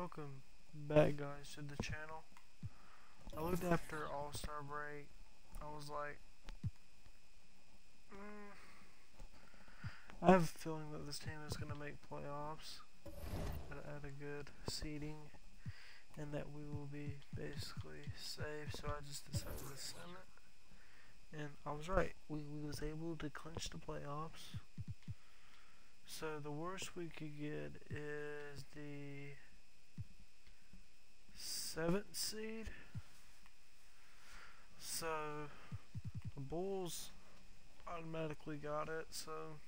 Welcome back, guys, to the channel. I looked after All-Star break. I was like, I have a feeling that this team is going to make playoffs at a good seeding, and that we will be basically safe. So I just decided to send it, and I was right. We was able to clinch the playoffs. So the worst we could get is the 7th seed. So the Bulls automatically got it. So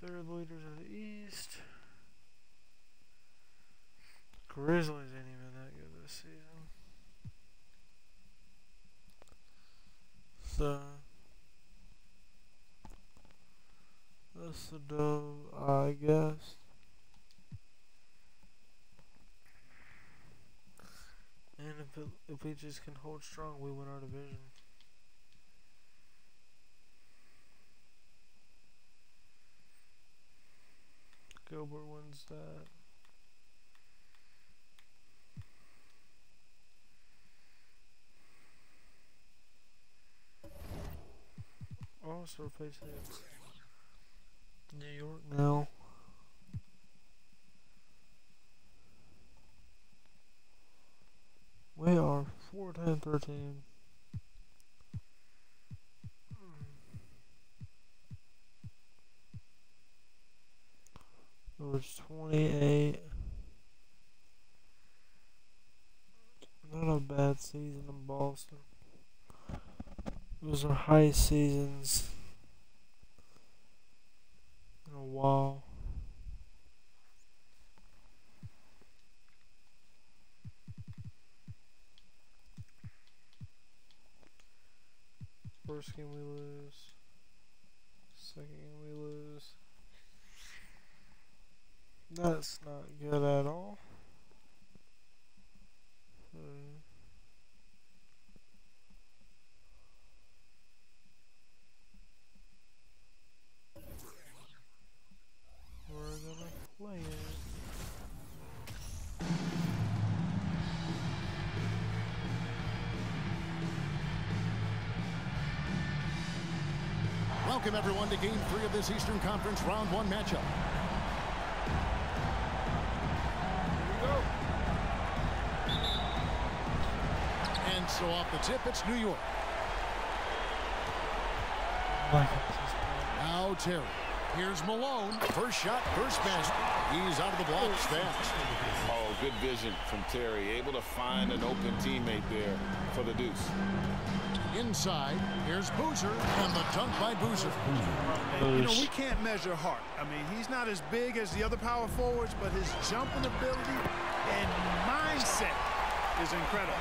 they're the leaders of the East. Grizzlies ain't even that good this season. So that's the dove, I guess. And if we just can hold strong, we win our division. Gilbert wins that. Also facing New York now. We are 4-10-13. It was 28. Not a bad season in Boston. It was our highest seasons in a while. First game we lose. Second game we lose. That's not good at all. We're gonna play it. Welcome everyone to Game 3 of this Eastern Conference Round 1 matchup. And so off the tip, it's New York. Now Terry. Here's Malone. First shot, first basket. He's out of the blocks fast. Oh, good vision from Terry. Able to find an open teammate there for the deuce. Inside, here's Boozer, and the dunk by Boozer. You know, we can't measure Hart. I mean, he's not as big as the other power forwards, but his jumping ability and mindset is incredible.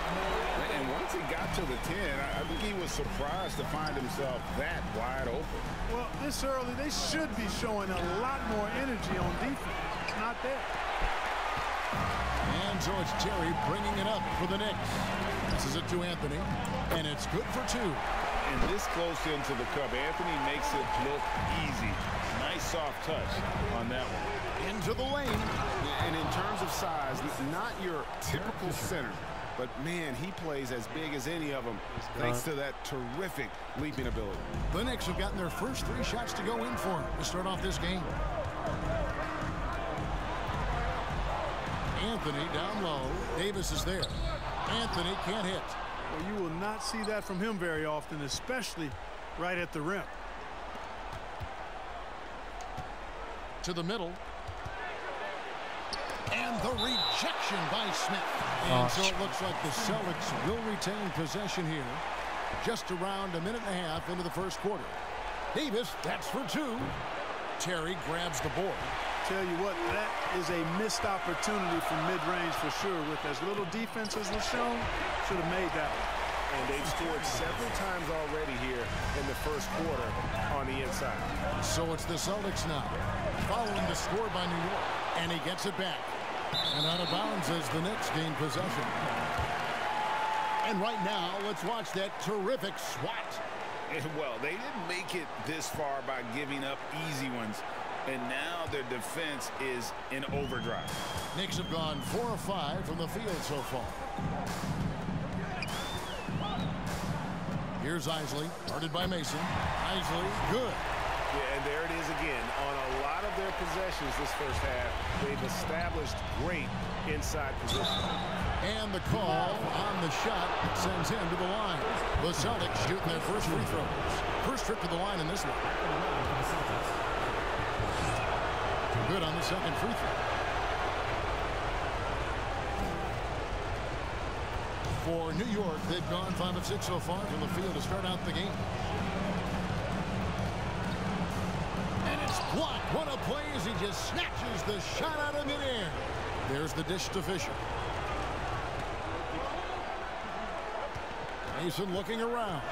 And once he got to the 10, I think he was surprised to find himself that wide open. Well, this early, they should be showing a lot more energy on defense. It's not there. And so it's Terry bringing it up for the Knicks. This is it to Anthony, and it's good for 2. And this close into the cup, Anthony makes it look easy. Nice soft touch on that one. Into the lane. And in terms of size, not your typical center, but man, he plays as big as any of them thanks to that terrific leaping ability. The Knicks have gotten their first 3 shots to go in for him to start off this game. Anthony down low. Davis is there. Anthony can't hit. Well, you will not see that from him very often, especially right at the rim. To the middle. And the rejection by Smith. And so it looks like the Celtics will retain possession here. Just around a minute and a half into the first quarter. Davis, that's for 2. Terry grabs the board. Tell you what, that is a missed opportunity from mid-range for sure. With as little defense as was shown, should have made that one. And they've scored several times already here in the first quarter on the inside. So it's the Celtics now, following the score by New York. And he gets it back. And out of bounds as the Knicks gain possession. And right now, let's watch that terrific swat. Well, they didn't make it this far by giving up easy ones. And now their defense is in overdrive. Knicks have gone 4 of 5 from the field so far. Here's Isley, guarded by Mason. Isley, good. Yeah, and there it is again. On a lot of their possessions this first half, they've established great inside position. And the call on the shot sends him to the line. The Celtics shooting their first free throws. First trip to the line in this one. Good on the second free throw. For New York, they've gone 5 of 6 so far from the field to start out the game. And it's blocked. What a play as he just snatches the shot out of midair. There's the dish to Fisher. Mason looking around.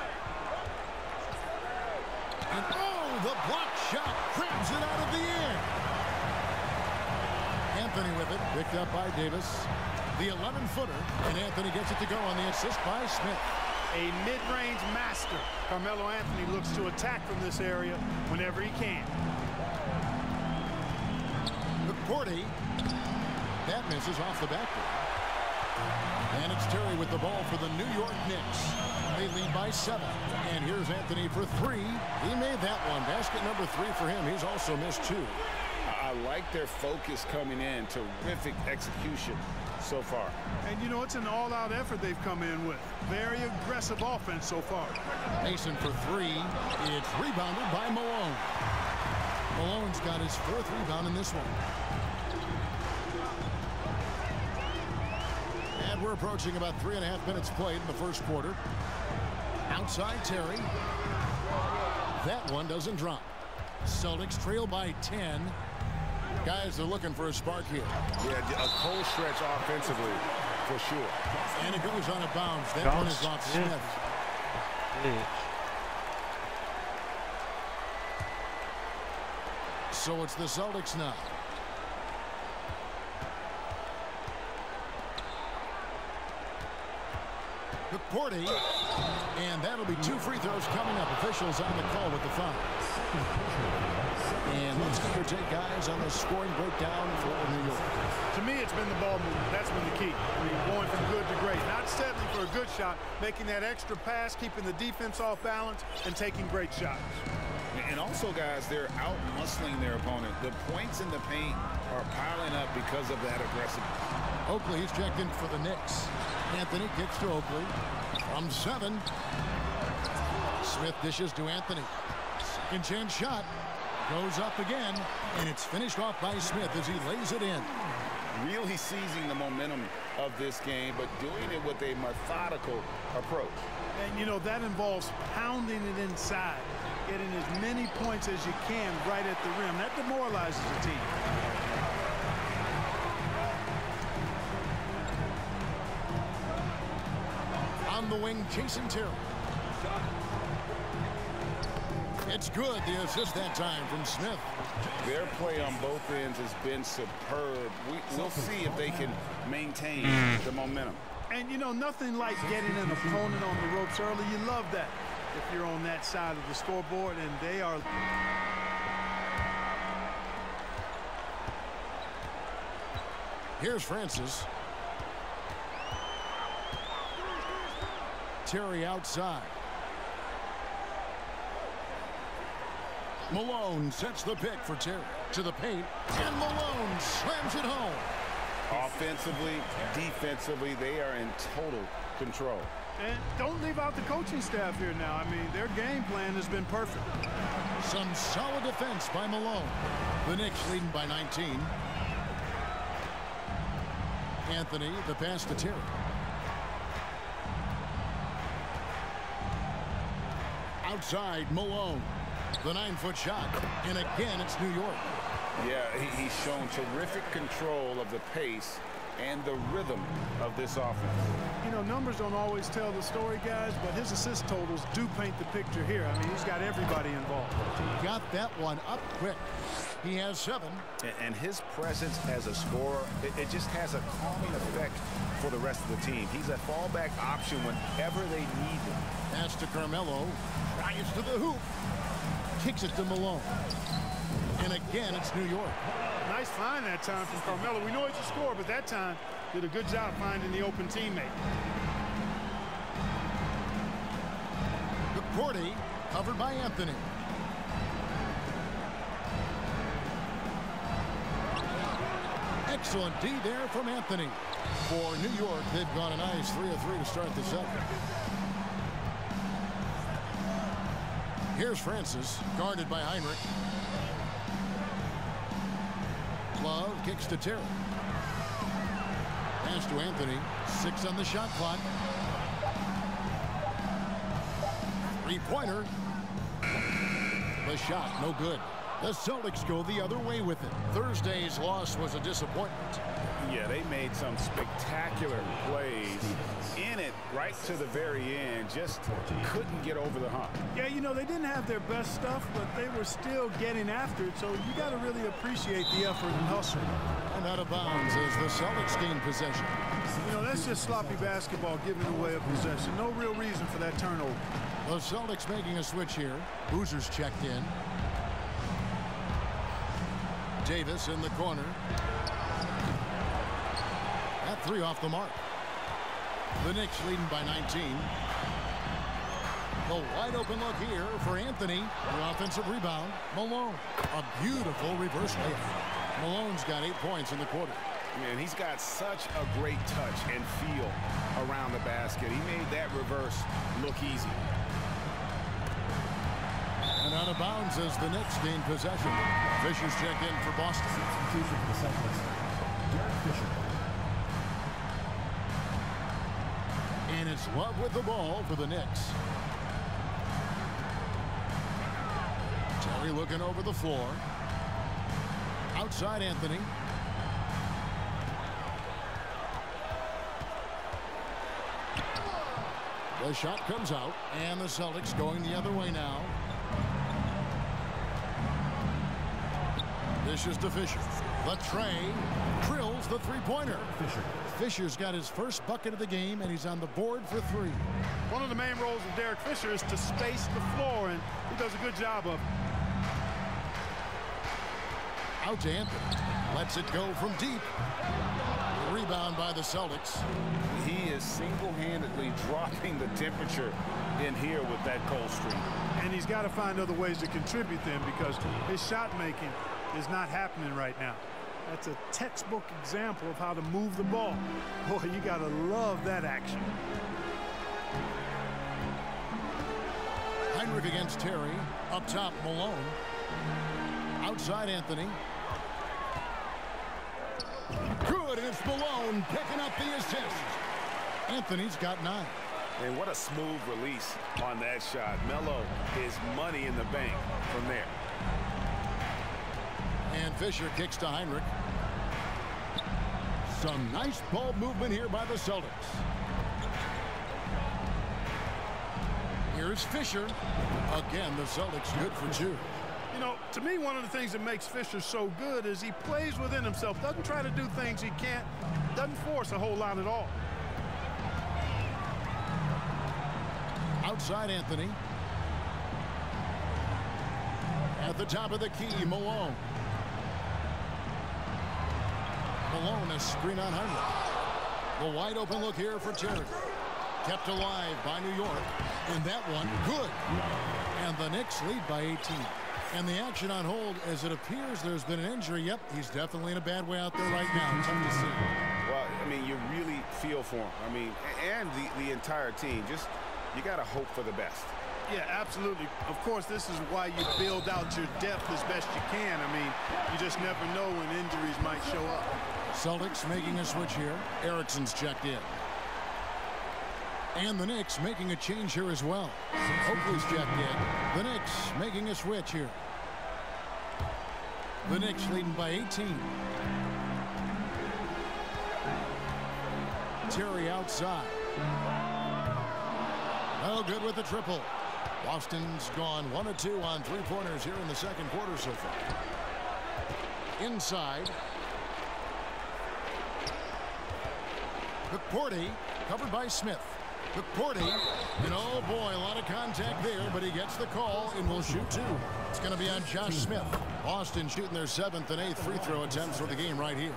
And oh, the block shot grabs it out of the air. Anthony with it, picked up by Davis. The 11-footer, and Anthony gets it to go on the assist by Smith. A mid-range master. Carmelo Anthony looks to attack from this area whenever he can. McCourty. That misses off the backboard. And it's Terry with the ball for the New York Knicks. They lead by 7. And here's Anthony for 3. He made that one. Basket number 3 for him. He's also missed 2. I like their focus coming in. Terrific execution so far. And, you know, it's an all-out effort they've come in with. Very aggressive offense so far. Mason for 3. It's rebounded by Malone. Malone's got his 4th rebound in this one. And we're approaching about 3.5 minutes played in the first quarter. Outside Terry. That one doesn't drop. Celtics trail by 10. Guys are looking for a spark here. Yeah, a cold stretch offensively, for sure. And it goes on a bounce. That one is off Smith. So it's the Celtics now. McCourty. And that'll be 2 free throws coming up. Officials on the call with the foul. And let's get your take, guys, on the scoring breakdown for New York. To me, it's been the ball movement. That's been the key. I mean, going from good to great. Not settling for a good shot, making that extra pass, keeping the defense off balance, and taking great shots. And also, guys, they're out-muscling their opponent. The points in the paint are piling up because of that aggressiveness. Oakley, he's checked in for the Knicks. Anthony kicks to Oakley. From 7. Smith dishes to Anthony. Second chance shot. Goes up again, and it's finished off by Smith as he lays it in. Really seizing the momentum of this game, but doing it with a methodical approach. And, you know, that involves pounding it inside, getting as many points as you can right at the rim. That demoralizes the team. On the wing, Jason Terry. It's good. The assist that time from Smith. Their play on both ends has been superb. We'll see if they can maintain the momentum. And, you know, nothing like getting an opponent on the ropes early. You love that if you're on that side of the scoreboard, and they are. Here's Francis. Terry outside. Malone sets the pick for Terry to the paint, and Malone slams it home. Offensively, defensively, they are in total control. And don't leave out the coaching staff here now. I mean, their game plan has been perfect. Some solid defense by Malone. The Knicks leading by 19. Anthony, the pass to Terry. Outside, Malone. The 9-foot shot. And again, it's New York. Yeah, he's shown terrific control of the pace and the rhythm of this offense. You know, numbers don't always tell the story, guys, but his assist totals do paint the picture here. I mean, he's got everybody involved. He got that one up quick. He has 7. And his presence as a scorer, it just has a calming effect for the rest of the team. He's a fallback option whenever they need him. Pass to Carmelo. Drives to the hoop. Kicks it to Malone. And again, it's New York. Nice find that time from Carmelo. We know he's a scorer, but that time did a good job finding the open teammate. McCourty covered by Anthony. Excellent D there from Anthony. For New York, they've gone a nice 3 of 3 to start the second. Here's Francis, guarded by Heinrich. Love kicks to Terry. Pass to Anthony. 6 on the shot clock. Three-pointer. The shot, no good. The Celtics go the other way with it. Thursday's loss was a disappointment. Yeah, they made some spectacular plays in it right to the very end. Just couldn't get over the hump. Yeah, you know, they didn't have their best stuff, but they were still getting after it. So you got to really appreciate the effort and hustle. And out of bounds as the Celtics gain possession. You know, that's just sloppy basketball, giving away a possession. No real reason for that turnover. The Celtics making a switch here. Boozer's checked in. Davis in the corner. That 3 off the mark. The Knicks leading by 19. The wide open look here for Anthony. The offensive rebound. Malone. A beautiful reverse layup. Malone's got 8 points in the quarter. Man, he's got such a great touch and feel around the basket. He made that reverse look easy. And out of bounds as the Knicks gain possession. Fisher's checked in for Boston. And it's Love with the ball for the Knicks. Terry looking over the floor. Outside Anthony. The shot comes out, and the Celtics going the other way now. This is to Fisher. The tray drills the three-pointer. Fisher's got his first bucket of the game, and he's on the board for 3. One of the main roles of Derek Fisher is to space the floor, and he does a good job of it. Out to Anthony. Lets it go from deep. The rebound by the Celtics. He is single-handedly dropping the temperature in here with that cold streak. And he's got to find other ways to contribute them because his shot making is not happening right now. That's a textbook example of how to move the ball. Boy, you got to love that action. Heinrich against Terry. Up top, Malone. Outside Anthony. Good, and it's Malone picking up the assist. Anthony's got 9. And what a smooth release on that shot. Melo is money in the bank from there. And Fisher kicks to Heinrich. Some nice ball movement here by the Celtics. Here's Fisher. Again, the Celtics good for 2. You know, to me, one of the things that makes Fisher so good is he plays within himself, doesn't try to do things he can't, doesn't force a whole lot at all. Outside Anthony. At the top of the key, Malone. Malone, a screen on Heinrich. The wide open look here for Terry. Kept alive by New York. And that one, good. And the Knicks lead by 18. And the action on hold as it appears there's been an injury. Yep, he's definitely in a bad way out there right now. Tough to see. Well, I mean, you really feel for him. I mean, and the entire team. Just, you got to hope for the best. Yeah, absolutely. Of course, this is why you build out your depth as best you can. I mean, you just never know when injuries might show up. Celtics making a switch here. Erickson's checked in. And the Knicks making a change here as well. Oakley's checked in. The Knicks making a switch here. The Knicks leading by 18. Terry outside. Oh, good with the triple. Boston's gone 1 of 2 on 3-pointers here in the second quarter so far. Inside. McCourty covered by Smith. McCourty, and oh boy, a lot of contact there, but he gets the call and will shoot 2. It's going to be on Josh Smith. Boston shooting their 7th and 8th free throw attempts for the game right here.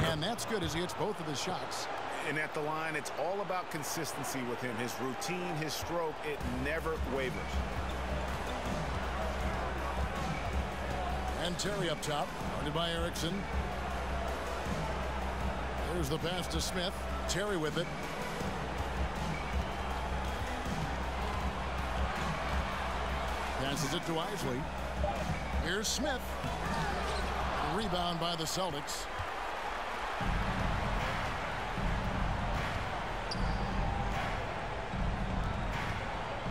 And that's good as he hits both of his shots. And at the line, it's all about consistency with him. His routine, his stroke, it never wavers. And Terry up top, guarded by Erickson. Here's the pass to Smith. Terry with it. Passes it to Isley. Here's Smith. Rebound by the Celtics.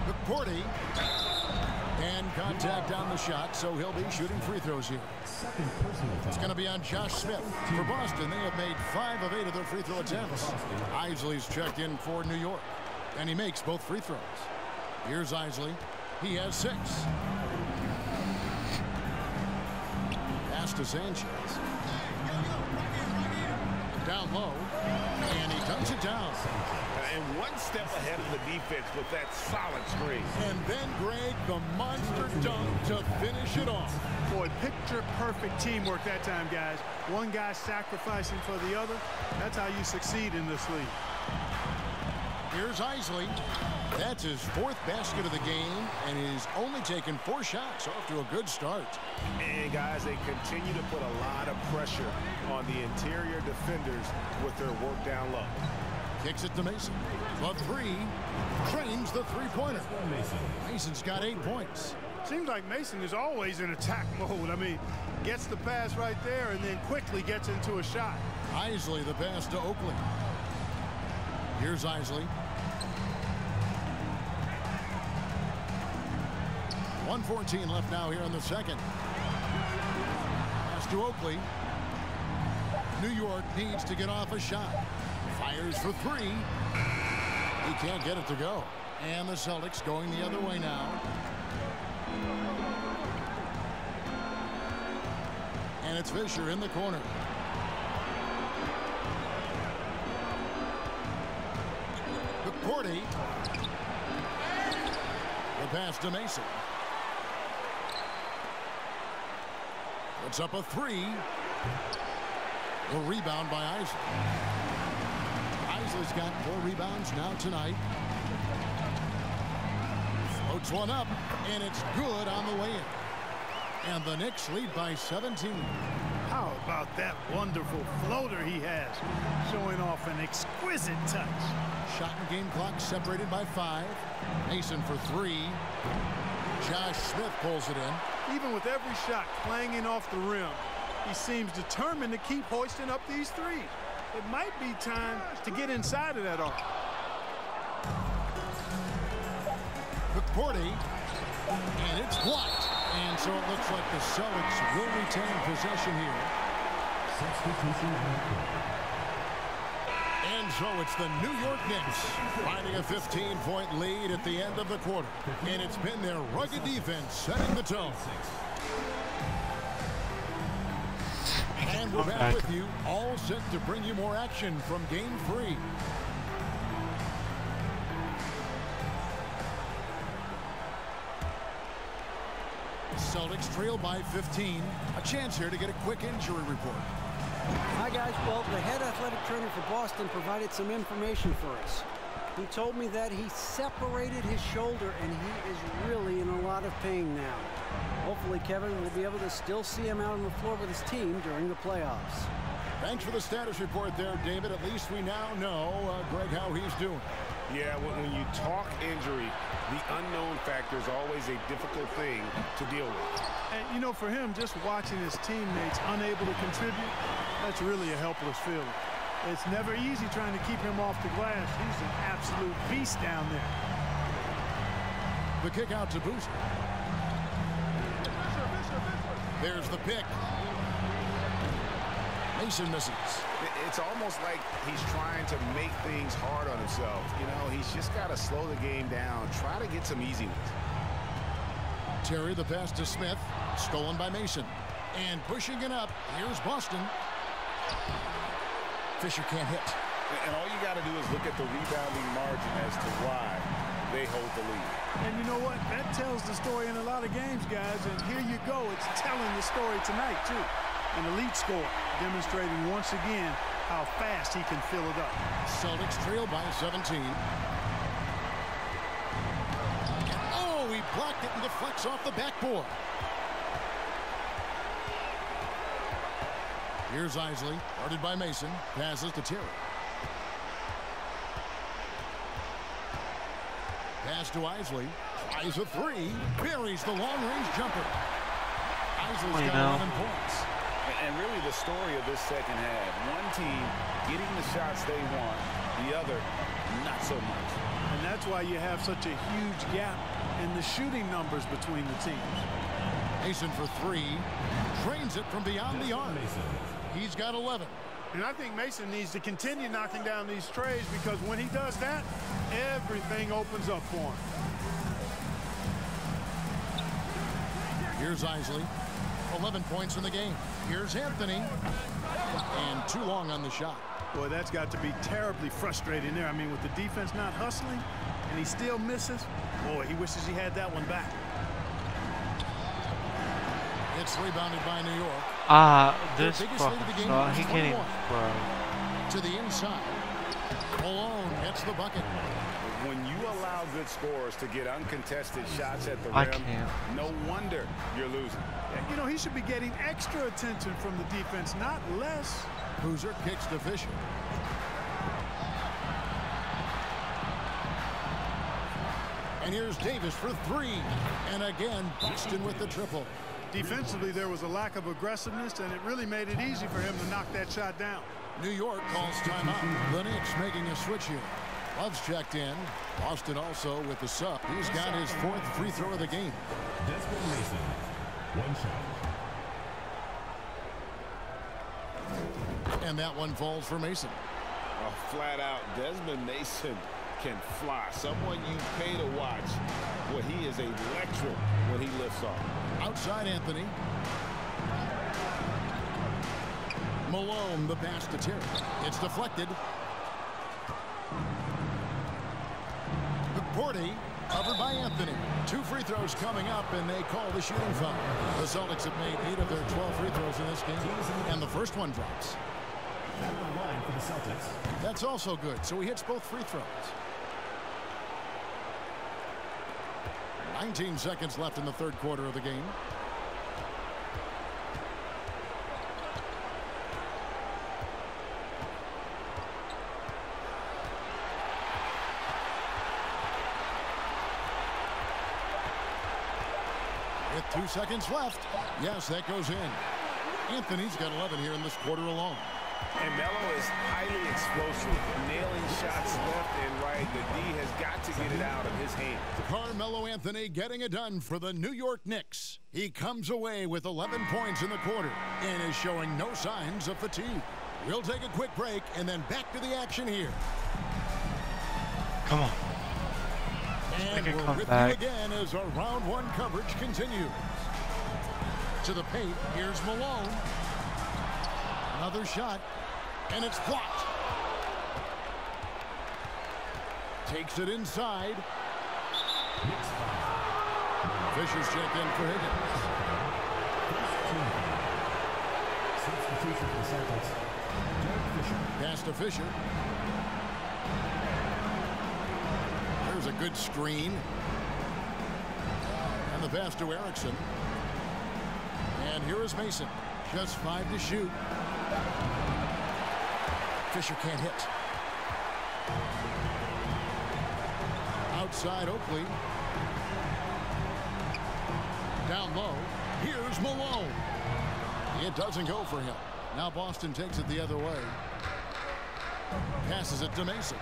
McCourty. And contact on the shot, so he'll be shooting free throws here. It's going to be on Josh Smith. For Boston, they have made 5 of 8 of their free throw attempts. Isley's checked in for New York, and he makes both free throws. Here's Isley. He has 6. Pass to Sanchez. Down low, and he dunks it down. And one step ahead of the defense with that solid screen. And then, Greg, the monster dunk to finish it off. Boy, picture-perfect teamwork that time, guys. One guy sacrificing for the other. That's how you succeed in this league. Here's Isley. That's his 4th basket of the game, and he's only taken 4 shots. Off to a good start. And, guys, they continue to put a lot of pressure on the interior defenders with their work down low. Kicks it to Mason. The 3 trains the three-pointer. Mason's got 8 points. Seems like Mason is always in attack mode. I mean, gets the pass right there and then quickly gets into a shot. Isley the pass to Oakley. Here's Isley. 1:14 left now here in the second. Pass to Oakley. New York needs to get off a shot. Fires for 3. He can't get it to go. And the Celtics going the other way now. And it's Fisher in the corner. McCourty. The pass to Mason. Puts up a 3. The rebound by Isley. Isley's got 4 rebounds now tonight. Floats one up, and it's good on the way in. And the Knicks lead by 17. How about that wonderful floater he has, showing off an exquisite touch. Shot and game clock separated by 5. Mason for 3. Josh Smith pulls it in. Even with every shot clanging off the rim, he seems determined to keep hoisting up these threes. It might be time to get inside of that arc. McCourty, and it's blocked. And so it looks like the Celtics will retain possession here. And so it's the New York Knicks finding a 15-point lead at the end of the quarter. And it's been their rugged defense setting the tone. And we're back with you, all set to bring you more action from Game 3. Celtics trail by 15. A chance here to get a quick injury report. Hi, guys. Well, the head athletic trainer for Boston provided some information for us. He told me that he separated his shoulder and he is really in a lot of pain now. Hopefully, Kevin will be able to still see him out on the floor with his team during the playoffs. Thanks for the status report there, David. At least we now know, Greg, how he's doing. Yeah, when you talk injury, the unknown factor is always a difficult thing to deal with. And, you know, for him, just watching his teammates unable to contribute, that's really a helpless feeling. It's never easy trying to keep him off the glass. He's an absolute beast down there. The kick out to Boozer. There's the pick. Mason misses. It's almost like he's trying to make things hard on himself. You know, he's just got to slow the game down, try to get some easy ones. Terry, the pass to Smith, stolen by Mason. And pushing it up, here's Boston. Fisher can't hit. And all you got to do is look at the rebounding margin as to why. they hold the lead. And you know what? That tells the story in a lot of games, guys. And here you go. It's telling the story tonight, too. An elite score, demonstrating once again how fast he can fill it up. Celtics trail by 17. Oh, he blocked it and deflects off the backboard. Here's Isley, guarded by Mason. Passes to Terry. Pass to Isley. Tries a three. Buries the long-range jumper. Isley's got 11 points. And really the story of this second half. One team getting the shots they want. The other, not so much. And that's why you have such a huge gap in the shooting numbers between the teams. Mason for three. Drains it from beyond the arc. He's got 11. And I think Mason needs to continue knocking down these trays, because when he does that, everything opens up for him. Here's Isley. 11 points in the game. Here's Anthony. And too long on the shot. Boy, that's got to be terribly frustrating there. I mean, with the defense not hustling and he still misses, boy, he wishes he had that one back. It's rebounded by New York. This fucking shot, he can't even throw. To the inside. Malone hits the bucket. When you allow good scorers to get uncontested shots at the I rim, can't. no wonder you're losing. You know, he should be getting extra attention from the defense, not less. Boozer kicks to Fisher. And here's Davis for three. And again, Boston with the triple. Defensively, there was a lack of aggressiveness, and it really made it easy for him to knock that shot down. New York calls timeout. The Knicks making a switch here. Love's checked in. Boston also with the sub. He's got his fourth free throw of the game. Desmond Mason, one shot. And that one falls for Mason. Flat out, Desmond Mason can fly. Someone you pay to watch. Well, he is electric when he lifts off. Outside Anthony. Malone, the pass to Terry. It's deflected. McCourty, covered by Anthony. 2 free throws coming up, and they call the shooting foul. The Celtics have made 8 of their 12 free throws in this game, and the first one drops. Back on the line for the Celtics. That's also good, so he hits both free throws. 19 seconds left in the third quarter of the game. With 2 seconds left. Yes, that goes in. Anthony's got 11 here in this quarter alone. And Melo is highly explosive, nailing shots left and right. The D has got to get it out of his hand. Carmelo Anthony getting it done for the New York Knicks. He comes away with 11 points in the quarter and is showing no signs of fatigue. We'll take a quick break and then back to the action here. Come on. And we're with you again as our round one coverage continues. To the paint, here's Malone. Another shot, and it's blocked. Takes it inside. Fisher's checked in for Higgins. Substitution for the Celtics. Derek Fisher. Pass to Fisher. There's a good screen. And the pass to Erickson. And here is Mason. Just 5 to shoot. Fisher can't hit. Outside Oakley. Down low. Here's Malone. It doesn't go for him. Now Boston takes it the other way. Passes it to Mason.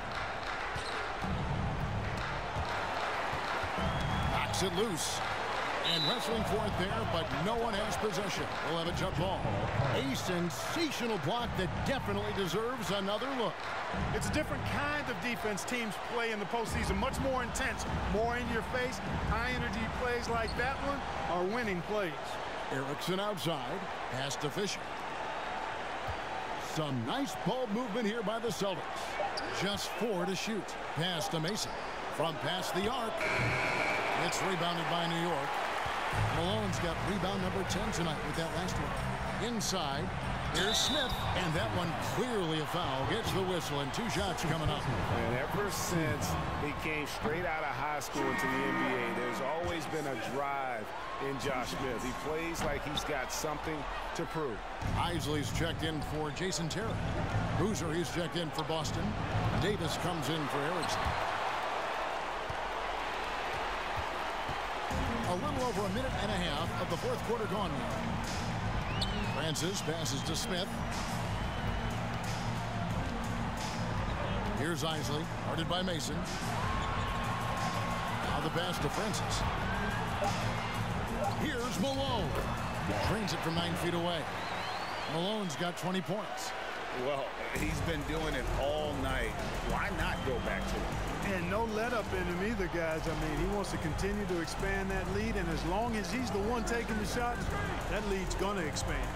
Knocks it loose. And wrestling for it there, but no one has possession. We'll have a jump ball. A sensational block that definitely deserves another look. It's a different kind of defense teams play in the postseason. Much more intense, more in your face. High energy plays like that one are winning plays. Erickson outside. Pass to Fisher. Some nice ball movement here by the Celtics. Just 4 to shoot. Pass to Mason. From past the arc. It's rebounded by New York. Malone's got rebound number 10 tonight with that last one. Inside, here's Smith, and that one clearly a foul. Gets the whistle, and 2 shots coming up. And ever since he came straight out of high school into the NBA, there's always been a drive in Josh Smith. He plays like he's got something to prove. Isley's checked in for Jason Terry. Boozer, he's checked in for Boston. Davis comes in for Erickson. A little over a minute and a half of the fourth quarter gone now. Francis passes to Smith. Here's Isley, guarded by Mason. Now the pass to Francis. Here's Malone. Trains it from 9 feet away. Malone's got 20 points. Well, he's been doing it all night. Why not go back to him? And no let up in him either, guys. I mean, he wants to continue to expand that lead, and as long as he's the one taking the shots, that lead's going to expand.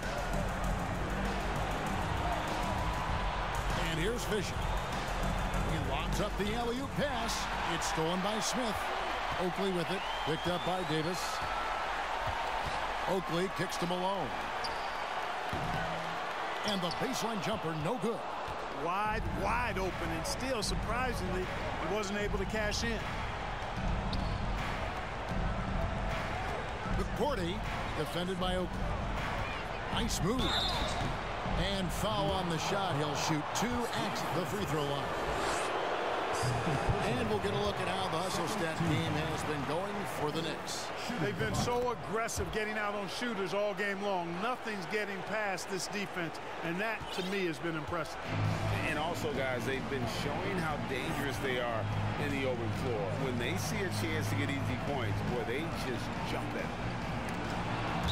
And here's Fisher. He lobs up the alley-oop pass. It's stolen by Smith. Oakley with it, picked up by Davis. Oakley kicks to Malone. And the baseline jumper, no good. Wide open, and still, surprisingly, he wasn't able to cash in. McCourty, defended by Oakley. Nice move. And foul on the shot. He'll shoot 2 at the free throw line. And we'll get a look at how the hustle stat team has been going for the Knicks. They've been so aggressive getting out on shooters all game long. Nothing's getting past this defense, and that, to me, has been impressive. And also, guys, they've been showing how dangerous they are in the open floor. When they see a chance to get easy points, boy, they just jump at it.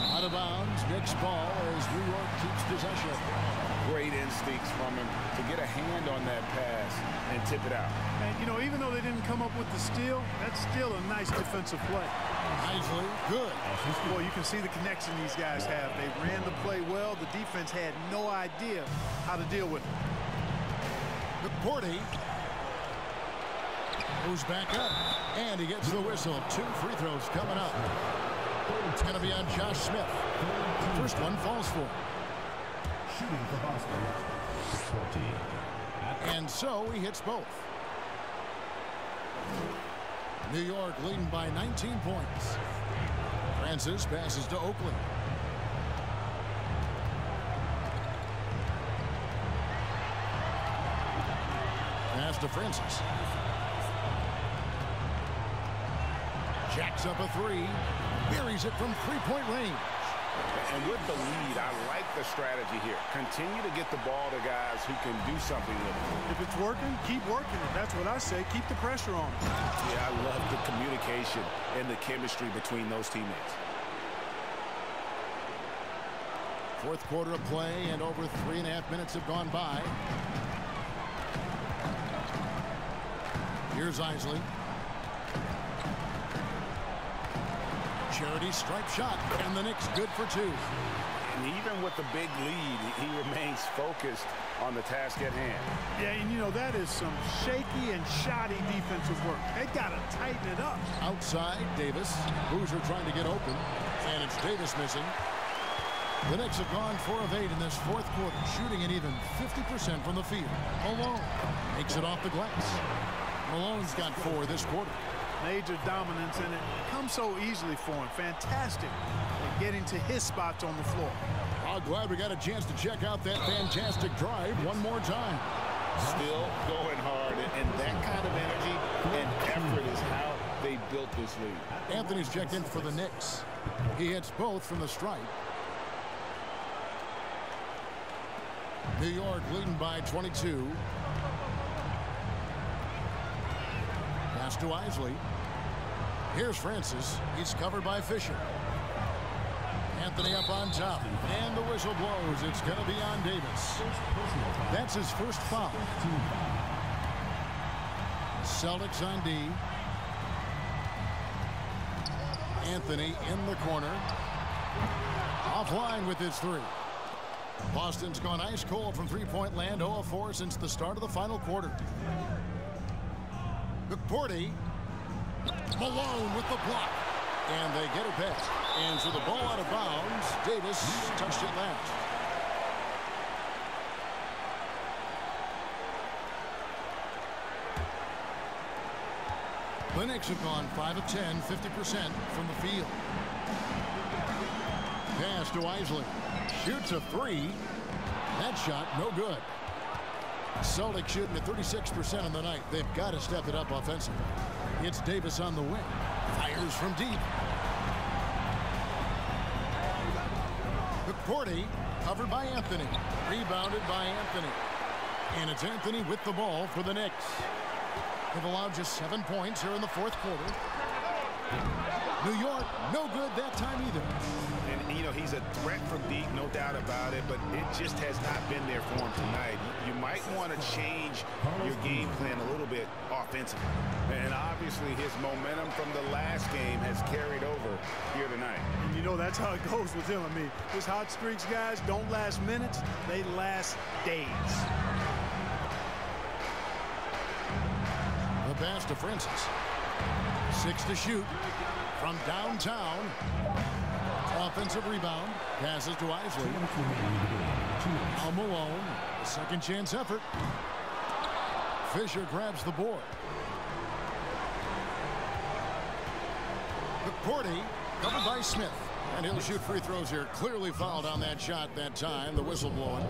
Out of bounds, Knicks ball as New York keeps possession. Great instincts from him to get a hand on that pass and tip it out. And, you know, even though they didn't come up with the steal, that's still a nice defensive play. Isley, good. Boy, you can see the connection these guys have. They ran the play well. The defense had no idea how to deal with it. McCourty moves back up, and he gets the whistle. 2 free throws coming up. It's going to be on Josh Smith. First one falls for him. Shooting for Boston. 14. And so he hits both. New York leading by 19 points. Francis passes to Oakley. Pass to Francis. Jacks up a 3. Buries it from 3-point range. And with the lead, I like the strategy here. Continue to get the ball to guys who can do something with it. If it's working, keep working it. That's what I say. Keep the pressure on. Yeah, I love the communication and the chemistry between those teammates. Fourth quarter of play, and over 3.5 minutes have gone by. Here's Isley. Charity stripe shot, and the Knicks good for 2. And even with the big lead, he remains focused on the task at hand. Yeah, and you know, that is some shaky and shoddy defensive work. They got to tighten it up. Outside, Davis. Boozer trying to get open, and it's Davis missing. The Knicks have gone 4 of 8 in this fourth quarter, shooting an even 50% from the field. Malone makes it off the glass. Malone's got 4 this quarter. Major dominance, and it comes so easily for him. Fantastic at getting to his spots on the floor. Oh, glad we got a chance to check out that fantastic drive one more time. Still going hard, and that kind of energy and effort is how they built this lead. Anthony's checked in for the Knicks. He hits both from the stripe. New York leading by 22. Pass to Isley. Here's Francis. He's covered by Fisher. Anthony up on top. And the whistle blows. It's going to be on Davis. That's his first foul. Celtics on D. Anthony in the corner. Offline with his 3. Boston's gone ice cold from three-point land, 0 of 4 since the start of the final quarter. McCourty Malone with the block. And they get it back. And so the ball out of bounds. Davis touched it last. The Knicks have gone 5 of 10, 50% from the field. Pass to Isley. Shoots a three. That shot, no good. Celtics shooting at 36% on the night. They've got to step it up offensively. It's Davis on the wing. Fires from deep. McCourty covered by Anthony. Rebounded by Anthony. And it's Anthony with the ball for the Knicks. They've allowed just 7 points here in the fourth quarter. New York, no good that time either. And, you know, he's a threat from deep, no doubt about it, but it just has not been there for him tonight. You might want to change your game plan a little bit offensively. And obviously his momentum from the last game has carried over here tonight. And you know, that's how it goes with him. I mean, his hot streaks, guys, don't last minutes. They last days. The pass to Francis. 6 to shoot from downtown. Offensive rebound. Passes to Isley. Now Malone. A second chance effort. Fisher grabs the board. McCourty covered by Smith. And he'll shoot free throws here. Clearly fouled on that shot that time. The whistle blowing.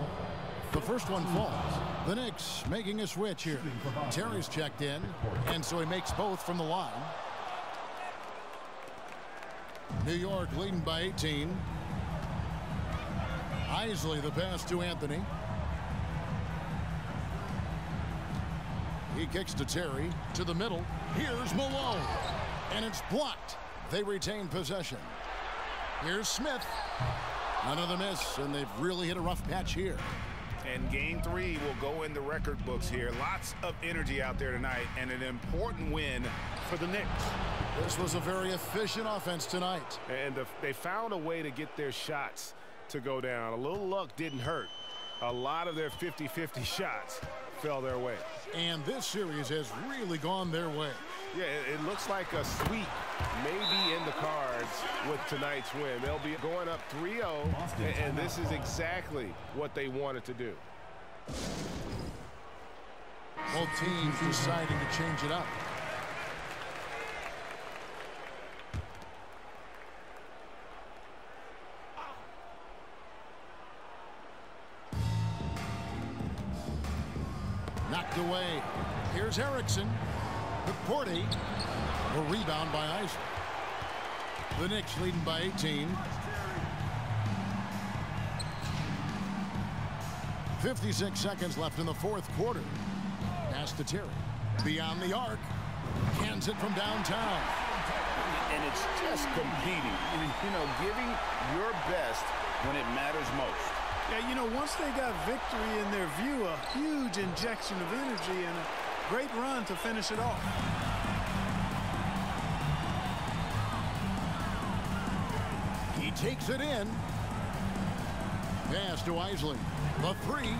The first one falls. The Knicks making a switch here. Terry's checked in, and so he makes both from the line. New York leading by 18. Isley the pass to Anthony. He kicks to Terry, to the middle. Here's Malone, and it's blocked. They retain possession. Here's Smith. Another miss, and they've really hit a rough patch here. And game 3 will go in the record books here. Lots of energy out there tonight, and an important win for the Knicks. This was a very efficient offense tonight. And they found a way to get their shots to go down. A little luck didn't hurt. A lot of their 50-50 shots fell their way. And this series has really gone their way. Yeah, it looks like a sweep maybe in the cards with tonight's win. They'll be going up 3-0, and this is exactly what they wanted to do. Both teams deciding to change it up. Knocked away. Here's Erickson. McCourty. A rebound by Isley. The Knicks leading by 18. 56 seconds left in the fourth quarter. Pass to Terry. Beyond the arc. Cans it from downtown. And it's just competing. You know, giving your best when it matters most. Yeah, you know, once they got victory in their view, a huge injection of energy and a great run to finish it off. He takes it in. Pass to Isley. The three.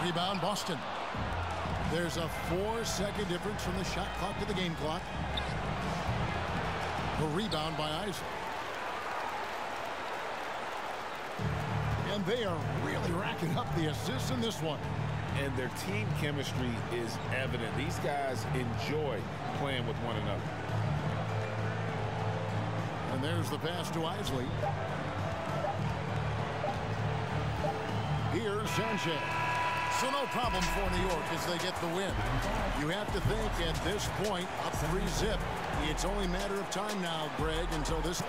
Rebound Boston. There's a 4-second difference from the shot clock to the game clock. The rebound by Isley. And they are really racking up the assists in this one. And their team chemistry is evident. These guys enjoy playing with one another. And there's the pass to Isley. Here's Sanchez. So no problem for New York as they get the win. You have to think at this point, up 3-0. It's only a matter of time now, Greg, until this...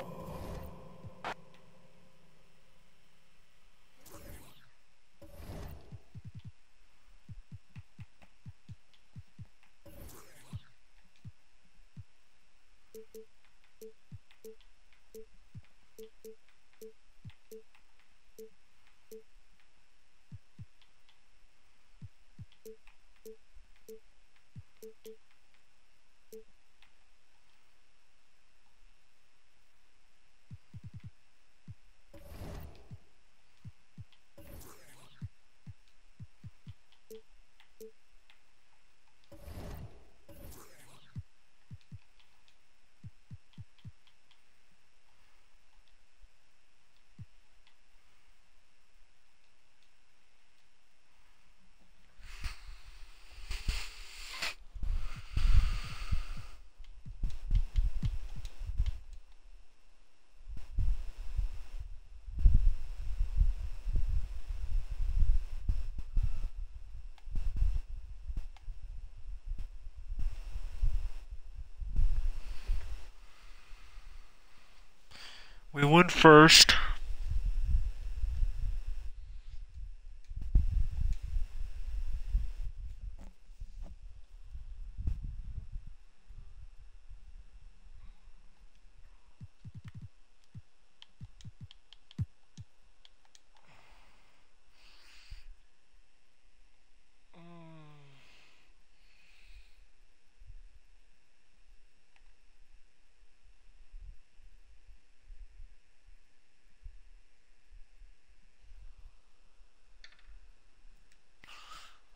went first.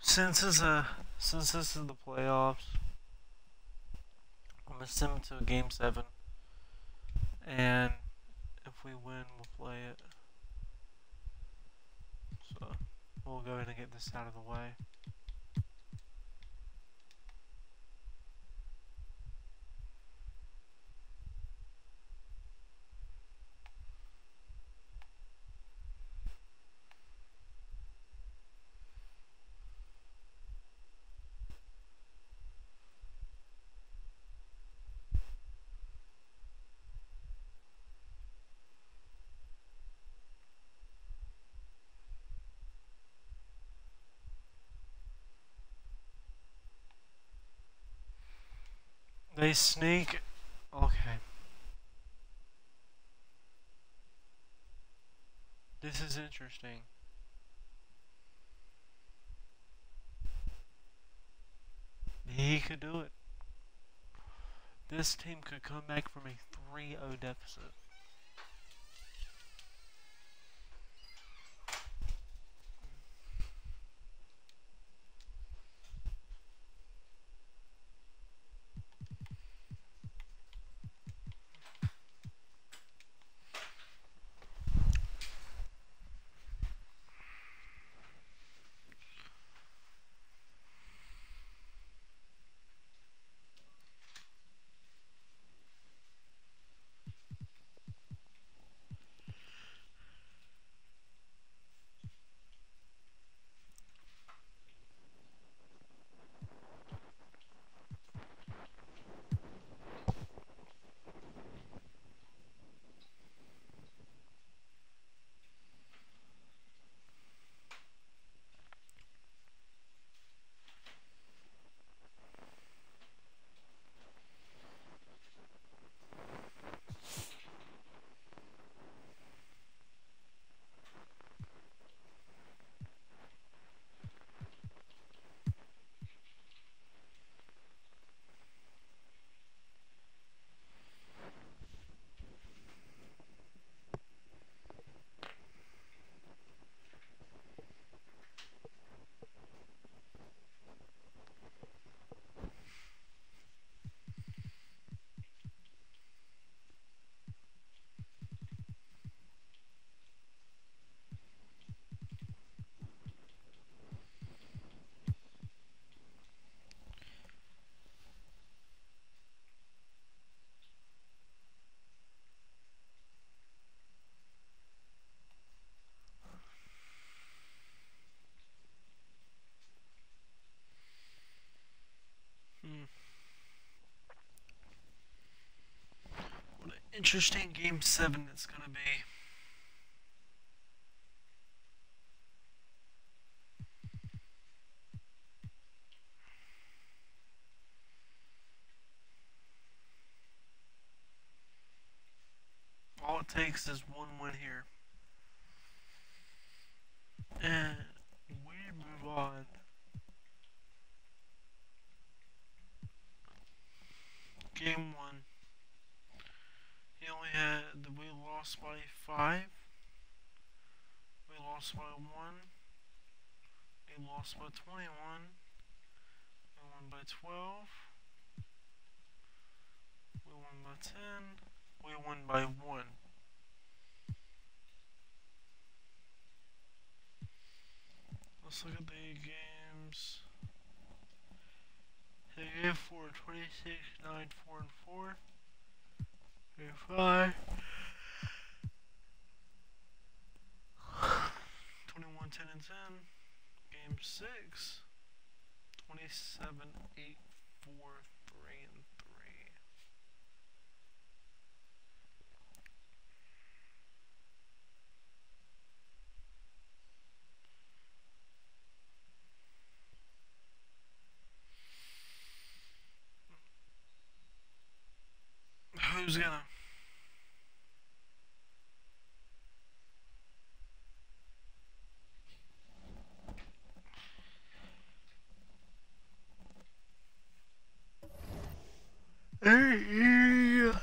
Since this is the playoffs, I'm gonna send it to a game 7, and if we win, we'll play it. So we'll go ahead and get this out of the way. They sneak. Okay. This is interesting. He could do it. This team could come back from a 3-0 deficit. What an interesting game 7 it's gonna be. All it takes is one win here. And we move on. Game 1. We lost by 5. We lost by 1. We lost by 21. We won by 12. We won by 10. We won by 1. Let's look at the games. Game 4, 26, 9, 4, and 4. Game 5. 21, 10, and 10. Game 6. 27, 8, 4, 3, and 3. Who's gonna? You're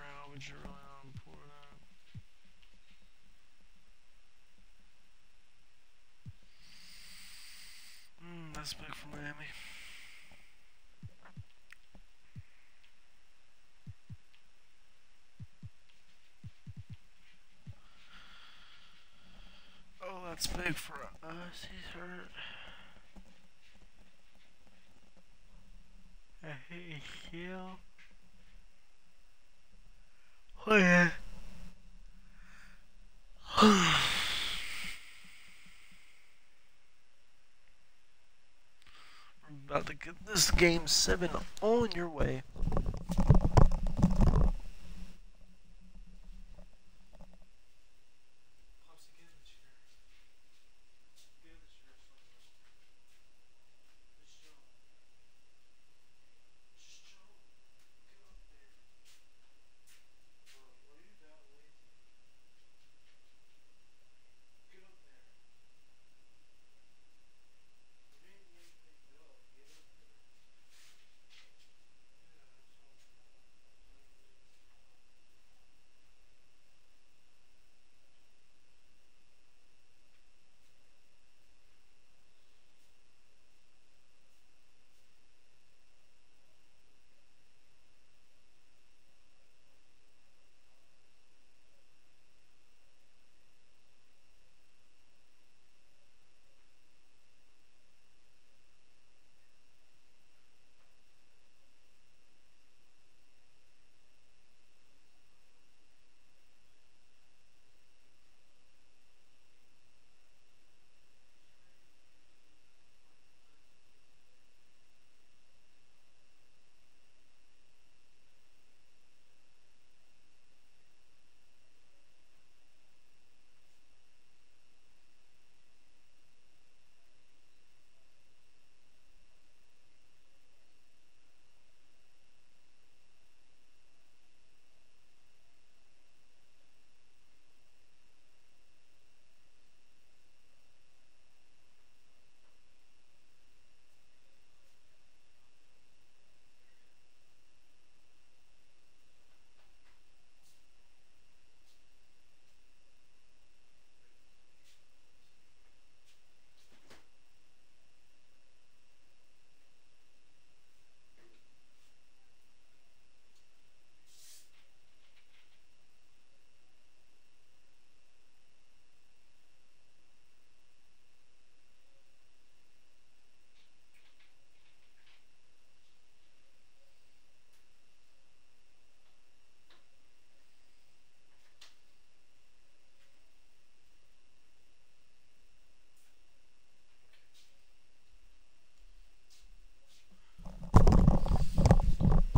out, but you're really not important. That's big for Miami. Oh, that's big for us. He's hurt. Hey, heal. Oh yeah. We're about to get this game 7 on your way.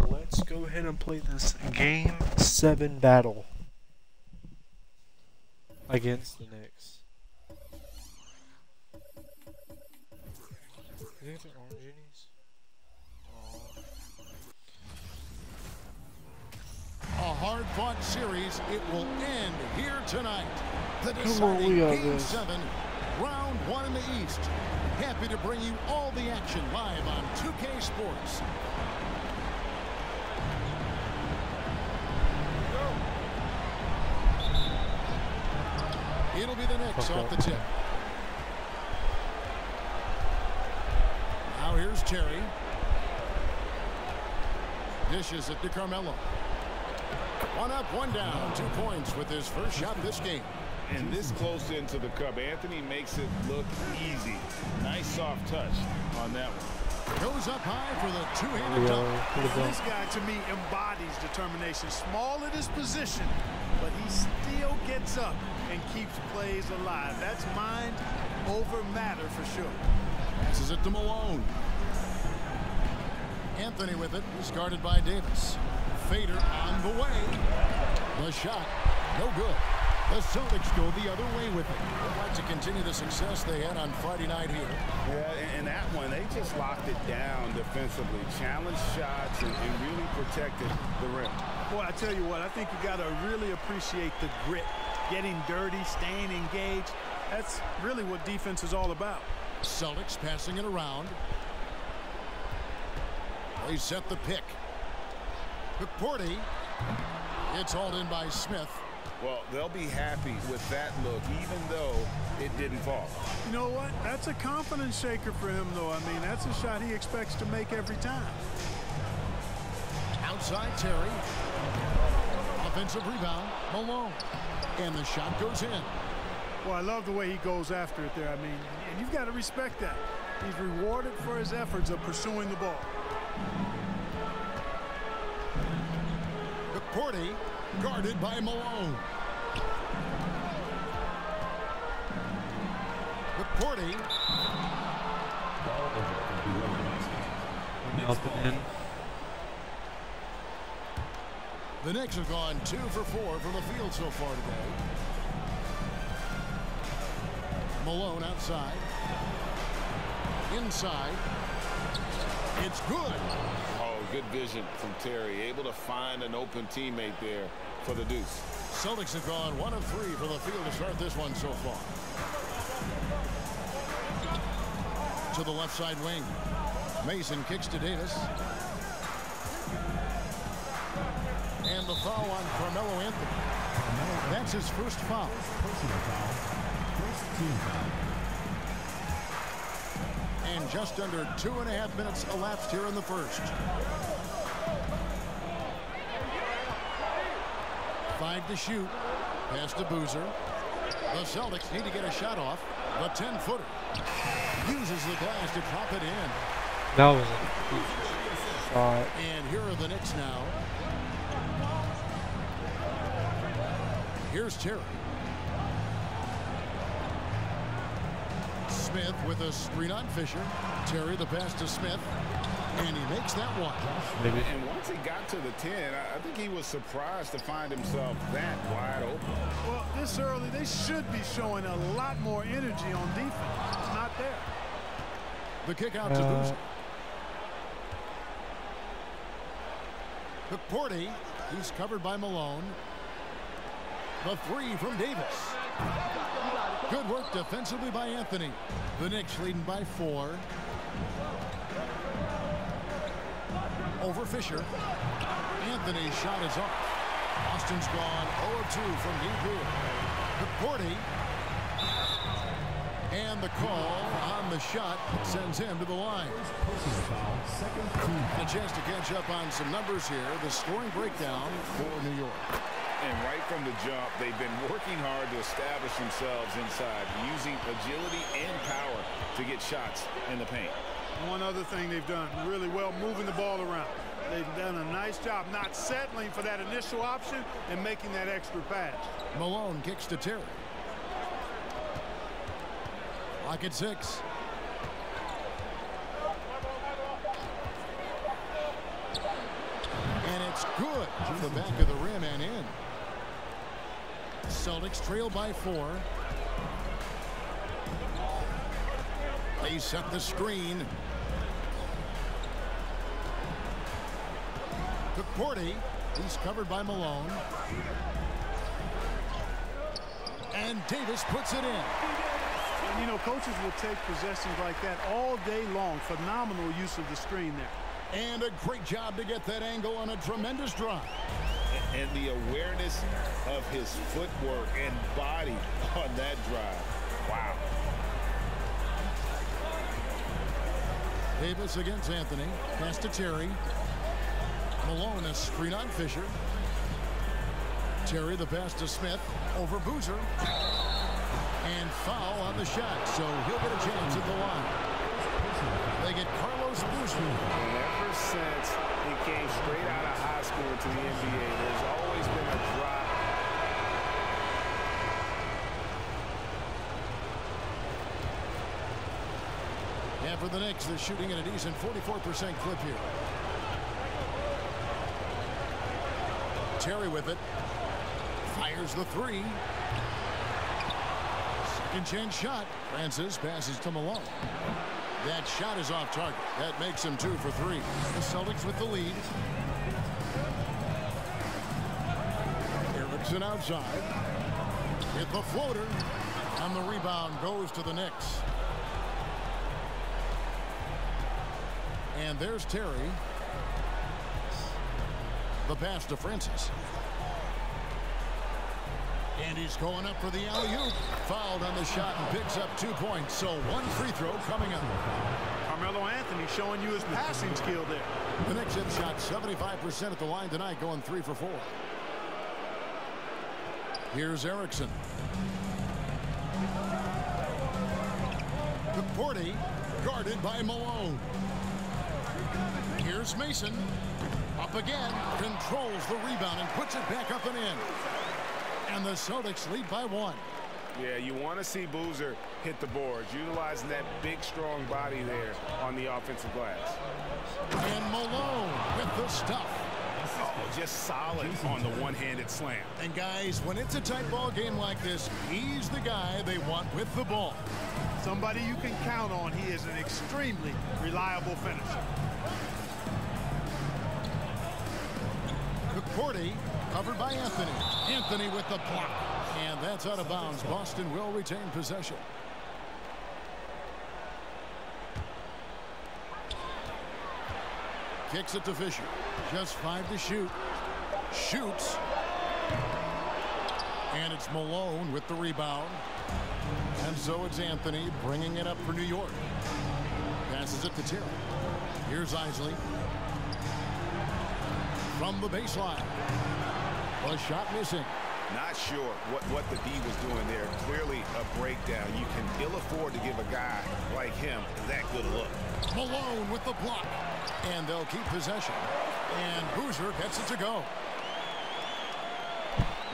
Let's go ahead and play this Game 7 battle against the Knicks. You think they're orange unis? A hard-fought series. It will end here tonight. The Come on, deciding we got Game this. 7, round 1 in the East. Happy to bring you all the action live on 2K Sports. It'll be the Knicks off the tip. Now here's Terry. Dishes it to Carmelo. One up, one down. 2 points with his first shot this game. And this close into the cup, Anthony makes it look easy. Nice soft touch on that one. Goes up high for the two-handed dunk. This guy, to me, embodies determination. Small at his position, but he still gets up and keeps plays alive. That's mind over matter for sure. Passes it to Malone. Anthony with it. He's guarded by Davis. Fader on the way. The shot, no good. The Celtics go the other way with it. They'd like to continue the success they had on Friday night here. Yeah, and that one, they just locked it down defensively. Challenged shots and really protected the rim. Boy, I tell you what, I think you got to really appreciate the grit. Getting dirty, staying engaged. That's really what defense is all about. Celtics passing it around. They set the pick. McPorty. It's hauled in by Smith. Well, they'll be happy with that look, even though it didn't fall. You know what? That's a confidence shaker for him, though. I mean, that's a shot he expects to make every time. Outside Terry. Offensive rebound. Malone. And the shot goes in. Well, I love the way he goes after it there. I mean, and you've got to respect that. He's rewarded for his efforts of pursuing the ball. McPorty guarded by Malone. McPorty. The Knicks have gone 2 for 4 from the field so far today. Malone outside. Inside. It's good. Oh, good vision from Terry. Able to find an open teammate there for the deuce. Celtics have gone 1 of 3 from the field to start this one so far. To the left side wing. Mason kicks to Davis. And the foul on Carmelo Anthony. That's his first foul. Personal foul. First team foul. And just under 2.5 minutes elapsed here in the first. 5 to shoot. Pass to Boozer. The Celtics need to get a shot off. The 10-footer uses the glass to drop it in. That was a shot. And here are the Knicks now. Here's Terry. Smith with a screen on Fisher. Terry the pass to Smith. And he makes that one. And once he got to the 10, I think he was surprised to find himself that wide open. Well, this early, they should be showing a lot more energy on defense. It's not there. The kick out to Boozer. McPorty. He's covered by Malone. The 3 from Davis. Good work defensively by Anthony. The Knicks leading by 4. Over Fisher. Anthony's shot is off. Austin's gone 0-2 from deep here. McPorty. And the call on the shot sends him to the line. Personal foul. Second team foul. A chance to catch up on some numbers here. The scoring breakdown for New York. And right from the jump, they've been working hard to establish themselves inside, using agility and power to get shots in the paint. One other thing they've done really well, moving the ball around. They've done a nice job not settling for that initial option and making that extra pass. Malone kicks to Terry. Lock at 6. And it's good off the back of the rim and in. Celtics trail by 4. They set the screen. McPorty. He's covered by Malone. And Davis puts it in. And, you know, coaches will take possessions like that all day long. Phenomenal use of the screen there. And a great job to get that angle on a tremendous drive. And the awareness of his footwork and body on that drive. Wow. Davis against Anthony. Pass to Terry. Malone a screen on Fisher. Terry the pass to Smith. Over Boozer. And foul on the shot. So he'll get a chance at the line. They get Carlos Boozer. And ever since he came straight out of high school to the NBA, there's always been a drop. And for the Knicks, they're shooting at a decent 44% clip here. Terry with it. Fires the three. Second chance shot. Francis passes to Malone. That shot is off target. That makes him 2 for 3. The Celtics with the lead. Erickson outside. Hit the floater. And the rebound goes to the Knicks. And there's Terry. The pass to Francis. And he's going up for the alley-oop. Fouled on the shot and picks up 2 points. So 1 free throw coming up. Carmelo Anthony showing you his passing skill there. The Knicks have shot 75% at the line tonight, going 3 for 4. Here's Erickson. McCourty guarded by Malone. Here's Mason. Up again. Controls the rebound and puts it back up and in. And the Celtics lead by 1. Yeah, you want to see Boozer hit the boards, utilizing that big, strong body there on the offensive glass. And Malone with the stuff. Oh, just solid on the one-handed slam. And guys, when it's a tight ball game like this, he's the guy they want with the ball. Somebody you can count on. He is an extremely reliable finisher. McCourty covered by Anthony. Anthony with the block. And that's out of bounds. Boston will retain possession. Kicks it to Fisher. Just 5 to shoot. Shoots. And it's Malone with the rebound. And so it's Anthony bringing it up for New York. Passes it to Terry. Here's Isley. From the baseline. A shot missing. Not sure what the D was doing there. Clearly a breakdown. You can ill afford to give a guy like him that good a look. Malone with the block. And they'll keep possession. And Boozer gets it to go.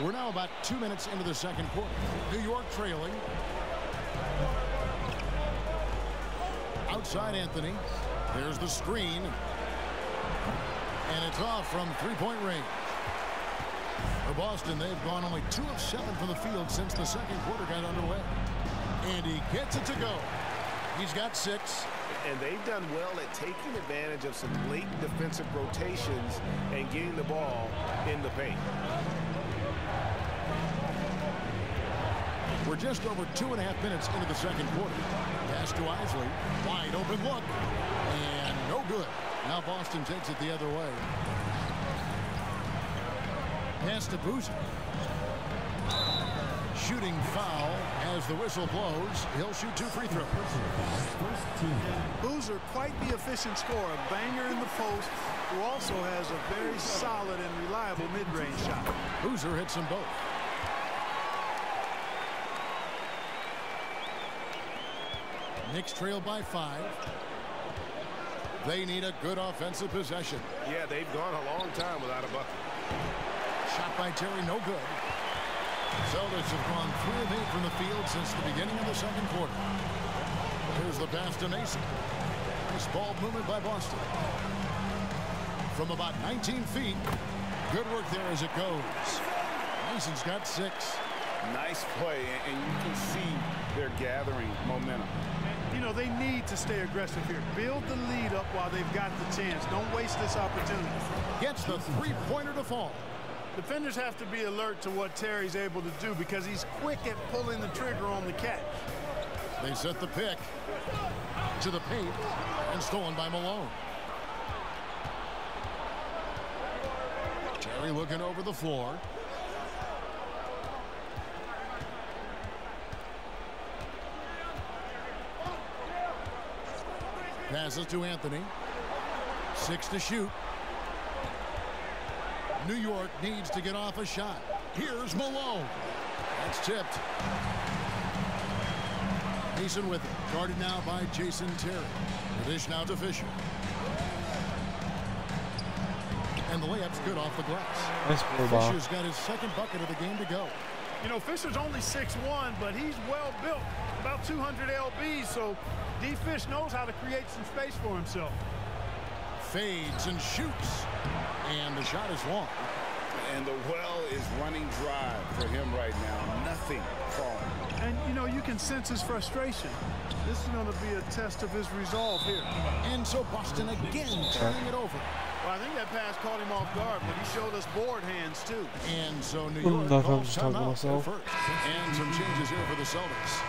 We're now about 2 minutes into the second quarter. New York trailing. Outside Anthony. There's the screen. And it's off from three-point range. For Boston, they've gone only 2 of 7 from the field since the second quarter got underway. And he gets it to go. He's got 6. And they've done well at taking advantage of some late defensive rotations and getting the ball in the paint. We're just over 2.5 minutes into the second quarter. Pass to Isley. Wide open look. And no good. Now Boston takes it the other way. Pass to Boozer. Shooting foul as the whistle blows. He'll shoot 2 free throws. Boozer, quite the efficient scorer. A banger in the post, who also has a very solid and reliable mid-range shot. Boozer hits them both. Knicks trail by 5. They need a good offensive possession. Yeah, they've gone a long time without a bucket. Shot by Terry, no good. Celtics have gone 3 of 8 from the field since the beginning of the second quarter. Here's the pass to Mason. Nice ball movement by Boston. From about 19 feet. Good work there as it goes. Mason's got 6. Nice play, and you can see they're gathering momentum. You know, they need to stay aggressive here. Build the lead up while they've got the chance. Don't waste this opportunity. Gets the three-pointer to fall. Defenders have to be alert to what Terry's able to do because he's quick at pulling the trigger on the catch. They set the pick to the paint and stolen by Malone. Terry looking over the floor. Passes to Anthony. 6 to shoot. New York needs to get off a shot. Here's Malone. That's tipped. Mason with it. Guarded now by Jason Terry. The dish now to Fisher. And the layup's good off the glass. Fisher's got his second bucket of the game to go. You know, Fisher's only 6'1", but he's well built. About 200 lbs, so D. Fish knows how to create some space for himself. Fades and shoots. And the shot is long. And the well is running dry for him right now. Nothing falling. And, you know, you can sense his frustration. This is going to be a test of his resolve here. And so Boston again turning it over. Well, I think that pass caught him off guard, but he showed us board hands, too. And so New York calls timeout at first. And some changes here for the Celtics.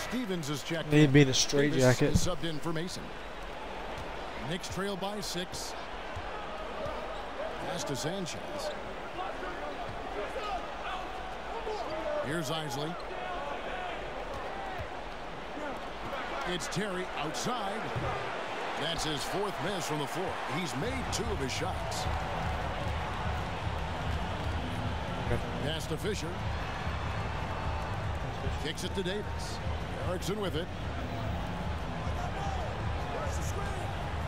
Stevens is checked in. They'd be in a straitjacket. Subbed in for Mason. Knicks trail by 6. Pass to Sanchez. Here's Isley. It's Terry outside. That's his 4th miss from the floor. He's made 2 of his shots. Pass to Fisher. Kicks it to Davis. Erickson with it.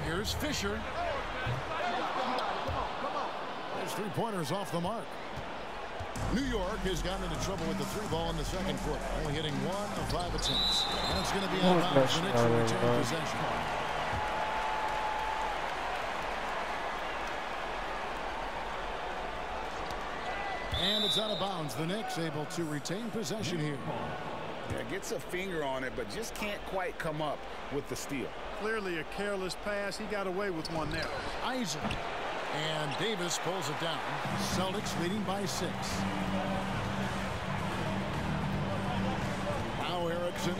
Here's Fisher. His 3-pointers off the mark. New York has gotten into trouble with the 3-ball in the second quarter, only hitting 1 of 5 attempts. That's going to be out of bounds. The Knicks will retain possession. And it's out of bounds. The Knicks able to retain possession here. Yeah, gets a finger on it, but just can't quite come up with the steal. Clearly a careless pass. He got away with one there. Isaac. And Davis pulls it down. Celtics leading by 6. Now Erickson.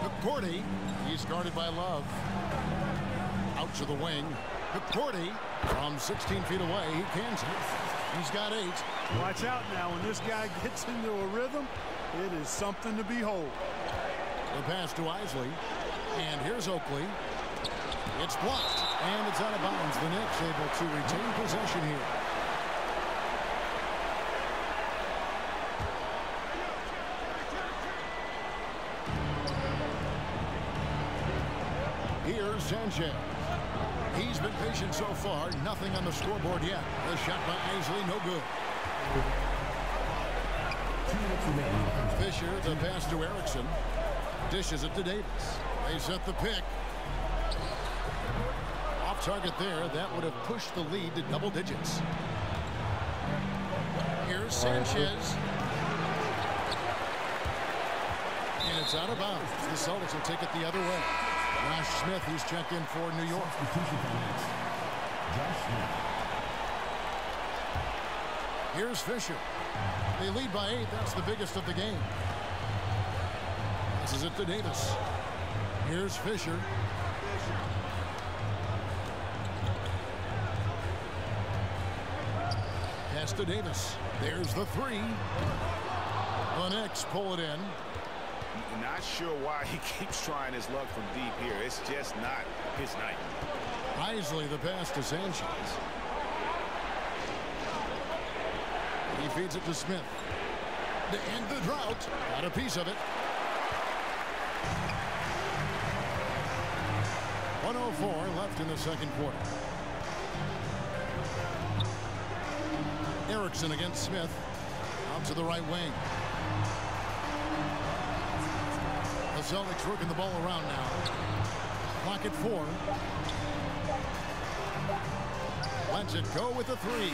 McCourty. He's guarded by Love. Out to the wing. McCourty from 16 feet away. He cans it. He's got 8. Watch out now. When this guy gets into a rhythm, it is something to behold. The pass to Isley. And here's Oakley. It's blocked, and it's out of bounds. The Knicks able to retain possession here. Here's Sanchez. He's been patient so far. Nothing on the scoreboard yet. The shot by Isley, no good. 2 minutes remaining. Fisher, the pass to Erickson. Dishes it to Davis. They set the pick. Off target there. That would have pushed the lead to double digits. Here's Sanchez. And it's out of bounds. The Celtics will take it the other way. Josh Smith, who's checked in for New York. Substitution for the Knicks. Josh Smith. Here's Fisher. They lead by 8. That's the biggest of the game. This is it to Davis. Here's Fisher. Pass to Davis. There's the 3. The Knicks pull it in. Not sure why he keeps trying his luck from deep here. It's just not his night. Isley, the pass to Sanchez. He feeds it to Smith. To end the drought. Got a piece of it. 1:04 left in the second quarter. Erickson against Smith. Out to the right wing. The Celtics working the ball around now. Clock at 4. Lets it go with the 3.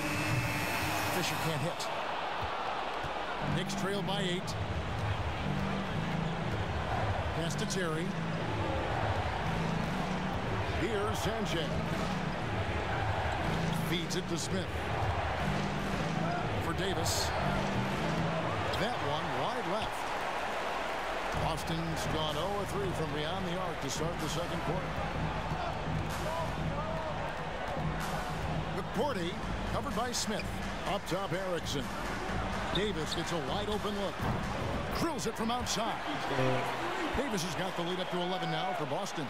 Fisher can't hit. Knicks trail by 8. Pass to Terry. Here's Sanchez. Feeds it to Smith. For Davis. That one wide left. Boston's gone 0-3 from beyond the arc to start the second quarter. McCourty covered by Smith. Up top, Erickson. Davis gets a wide open look. Drills it from outside. Davis has got the lead up to 11 now for Boston.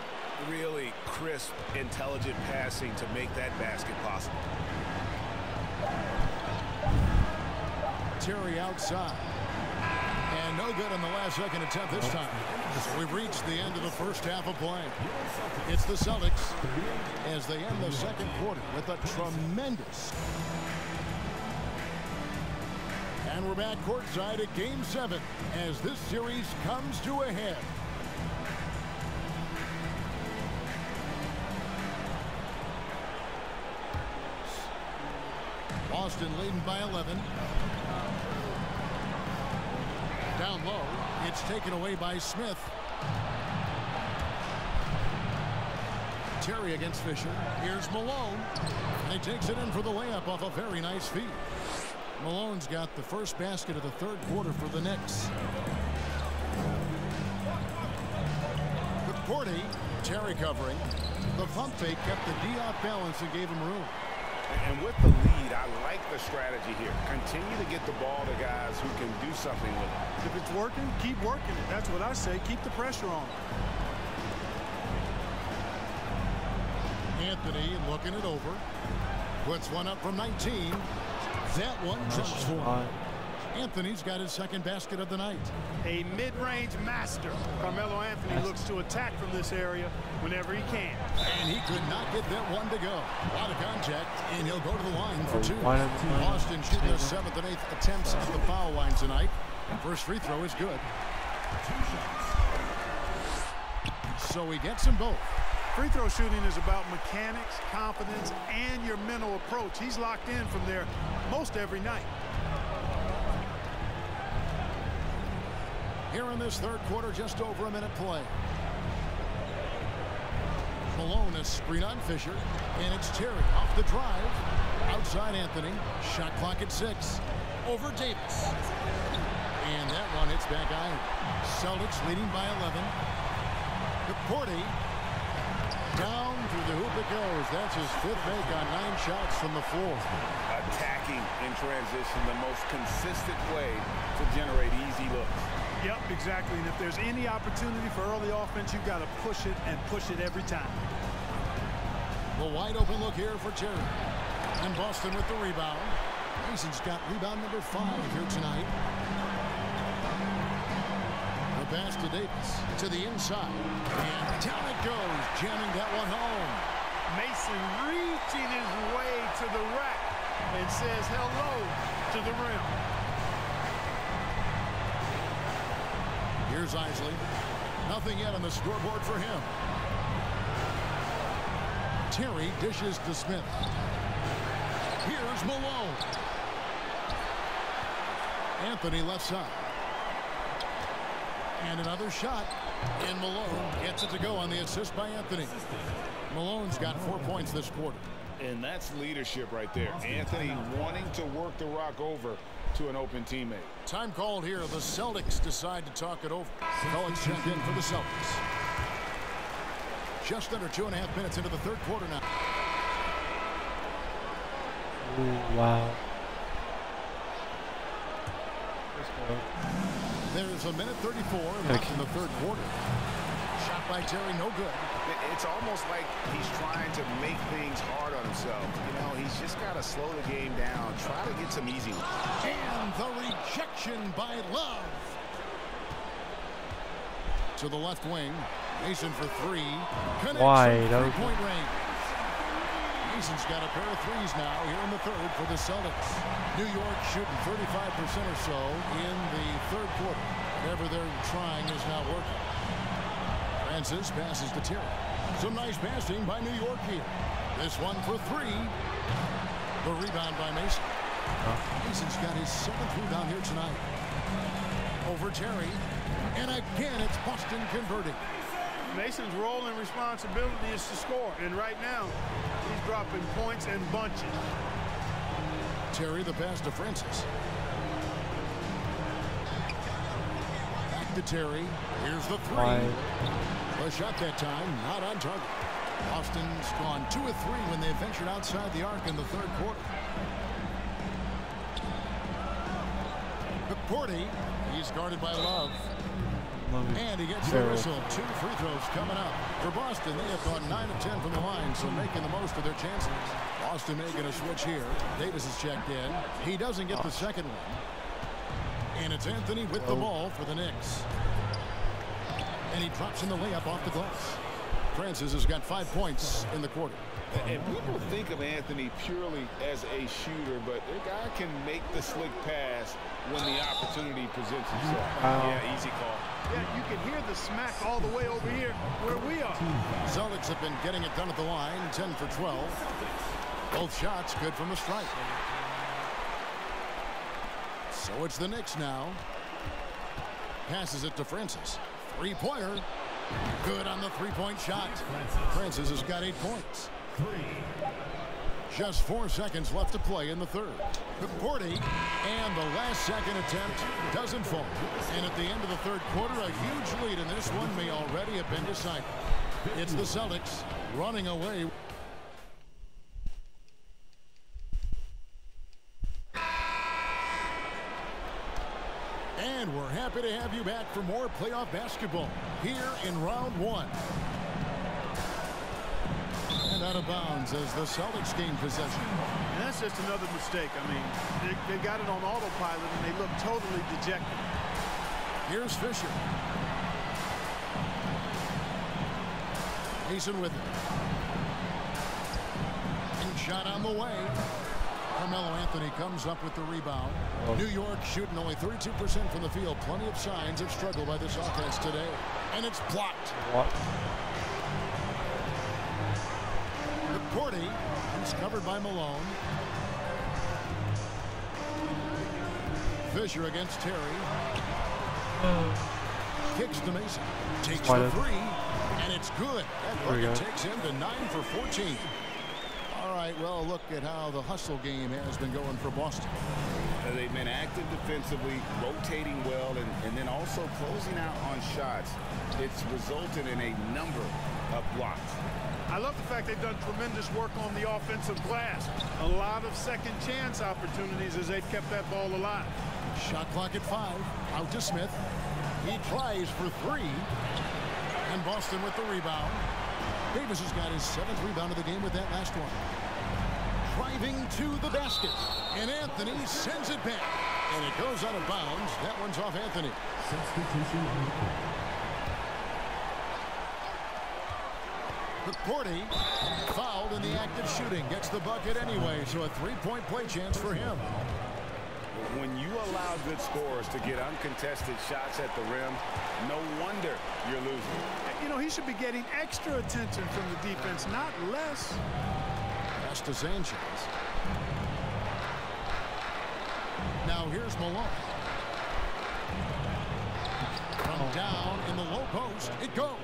Really crisp, intelligent passing to make that basket possible. Terry outside. And no good on the last second attempt this time. So we've reached the end of the first half of play. It's the Celtics as they end the second quarter with a tremendous. And we're back courtside at Game 7 as this series comes to a head. Boston leading by 11. Down low. It's taken away by Smith. Terry against Fisher. Here's Malone. And he takes it in for the layup off a very nice feed. Malone's got the first basket of the third quarter for the Knicks. With Porty, Terry covering. The pump fake kept the D off balance and gave him room. And with the lead, I like the strategy here. Continue to get the ball to guys who can do something with it. If it's working, keep working it. That's what I say. Keep the pressure on. Anthony looking it over. Puts one up from 19. That one jumps for him. Anthony's got his second basket of the night. A mid-range master. Carmelo Anthony looks to attack from this area whenever he can. And he could not get that one to go. A lot of contact, and he'll go to the line for two. Boston shooting their 7th and 8th attempts at the foul line tonight. First free throw is good. So he gets them both. Free throw shooting is about mechanics, confidence, and your mental approach. He's locked in from there most every night. Here in this third quarter, just over a minute play. Malone a screen on Fisher, and it's Terry off the drive. Outside Anthony, shot clock at 6. Over Davis. And that one hits back iron. Celtics leading by 11. To Porty. Down through the hoop it goes. That's his 5th make on 9 shots from the floor. Attacking in transition, the most consistent way to generate easy looks. Yep, exactly. And if there's any opportunity for early offense, you've got to push it and push it every time. The wide open look here for Terry. And Boston with the rebound. Mason's got rebound number 5 here tonight. The pass to Davis to the inside. And down it goes, jamming that one home. Mason reaching his way to the rack and says hello to the rim. Here's Isley. Nothing yet on the scoreboard for him. Terry dishes to Smith. Here's Malone. Anthony left side. And another shot. And Malone gets it to go on the assist by Anthony. Malone's got 4 points this quarter. And that's leadership right there. Anthony wanting to work the rock over to an open teammate. Time called here. The Celtics decide to talk it over. Felix check in for the Celtics. Just under 2.5 minutes into the third quarter now. Ooh, wow. There's a minute 34 left in the third quarter. Shot by Terry, no good. It's almost like he's trying to make things hard on himself. You know, he's just got to slow the game down. Try to get some easy ones. And the rejection by Love. To the left wing. Mason for 3. Wide open. 3-point range. Mason's got a pair of threes now here in the third for the Celtics. New York shooting 35% or so in the third quarter. Whatever they're trying is not working. Francis passes to Terry. Some nice passing by New York here. This one for 3. The rebound by Mason. Mason's got his 7th rebound here tonight. Over Terry. And again, it's Boston converting. Mason's role and responsibility is to score. And right now, he's dropping points and bunches. Terry, the pass to Francis. Back to Terry. Here's the 3. The shot that time, not on target. Boston's gone 2 of 3 when they ventured outside the arc in the third quarter. Porty, he's guarded by Love. And he gets the whistle. 2 free throws coming up. For Boston, they have gone 9 of 10 from the line, so making the most of their chances. Boston making a switch here. Davis is checked in. He doesn't get the second one. And it's Anthony with the ball for the Knicks. And he drops in the layup off the glass. Francis has got 5 points in the quarter. And people think of Anthony purely as a shooter, but the guy can make the slick pass when the opportunity presents itself. Yeah, easy call. Yeah, you can hear the smack all the way over here where we are. Celtics have been getting it done at the line, 10 for 12. Both shots good from the stripe. So it's the Knicks now. Passes it to Francis. Three-pointer. Good on the three-point shot. Francis has got 8 points. Just 4 seconds left to play in the third. McCourty, and the last second attempt doesn't fall. And at the end of the third quarter, a huge lead in this one may already have been decided. It's the Celtics running away. And we're happy to have you back for more playoff basketball here in round one. And out of bounds as the Celtics gain possession. And that's just another mistake. I mean, they got it on autopilot and they look totally dejected. Here's Fisher. Mason with it. And shot on the way. Carmelo Anthony comes up with the rebound. New York shooting only 32% from the field. Plenty of signs of struggle by this offense today. And it's blocked. McCourty is covered by Malone. Fisher against Terry. Kicks to Mason. Takes the three. And it's good. That bucket takes him to 9 for 14. All right, well, look at how the hustle game has been going for Boston. They've been active defensively, rotating well, and then also closing out on shots. It's resulted in a number of blocks. I love the fact they've done tremendous work on the offensive glass. A lot of second chance opportunities as they've kept that ball alive. Shot clock at 5. Out to Smith. He tries for 3. And Boston with the rebound. Davis has got his 7th rebound of the game with that last one. Driving to the basket. And Anthony sends it back. And it goes out of bounds. That one's off Anthony. Substitution on the court. McCourty fouled in the act of shooting. Gets the bucket anyway, so a 3-point play chance for him. When you allow good scorers to get uncontested shots at the rim, no wonder you're losing. You know, he should be getting extra attention from the defense, not less. Pass to Sanchez. Now here's Malone. From down in the low post, it goes.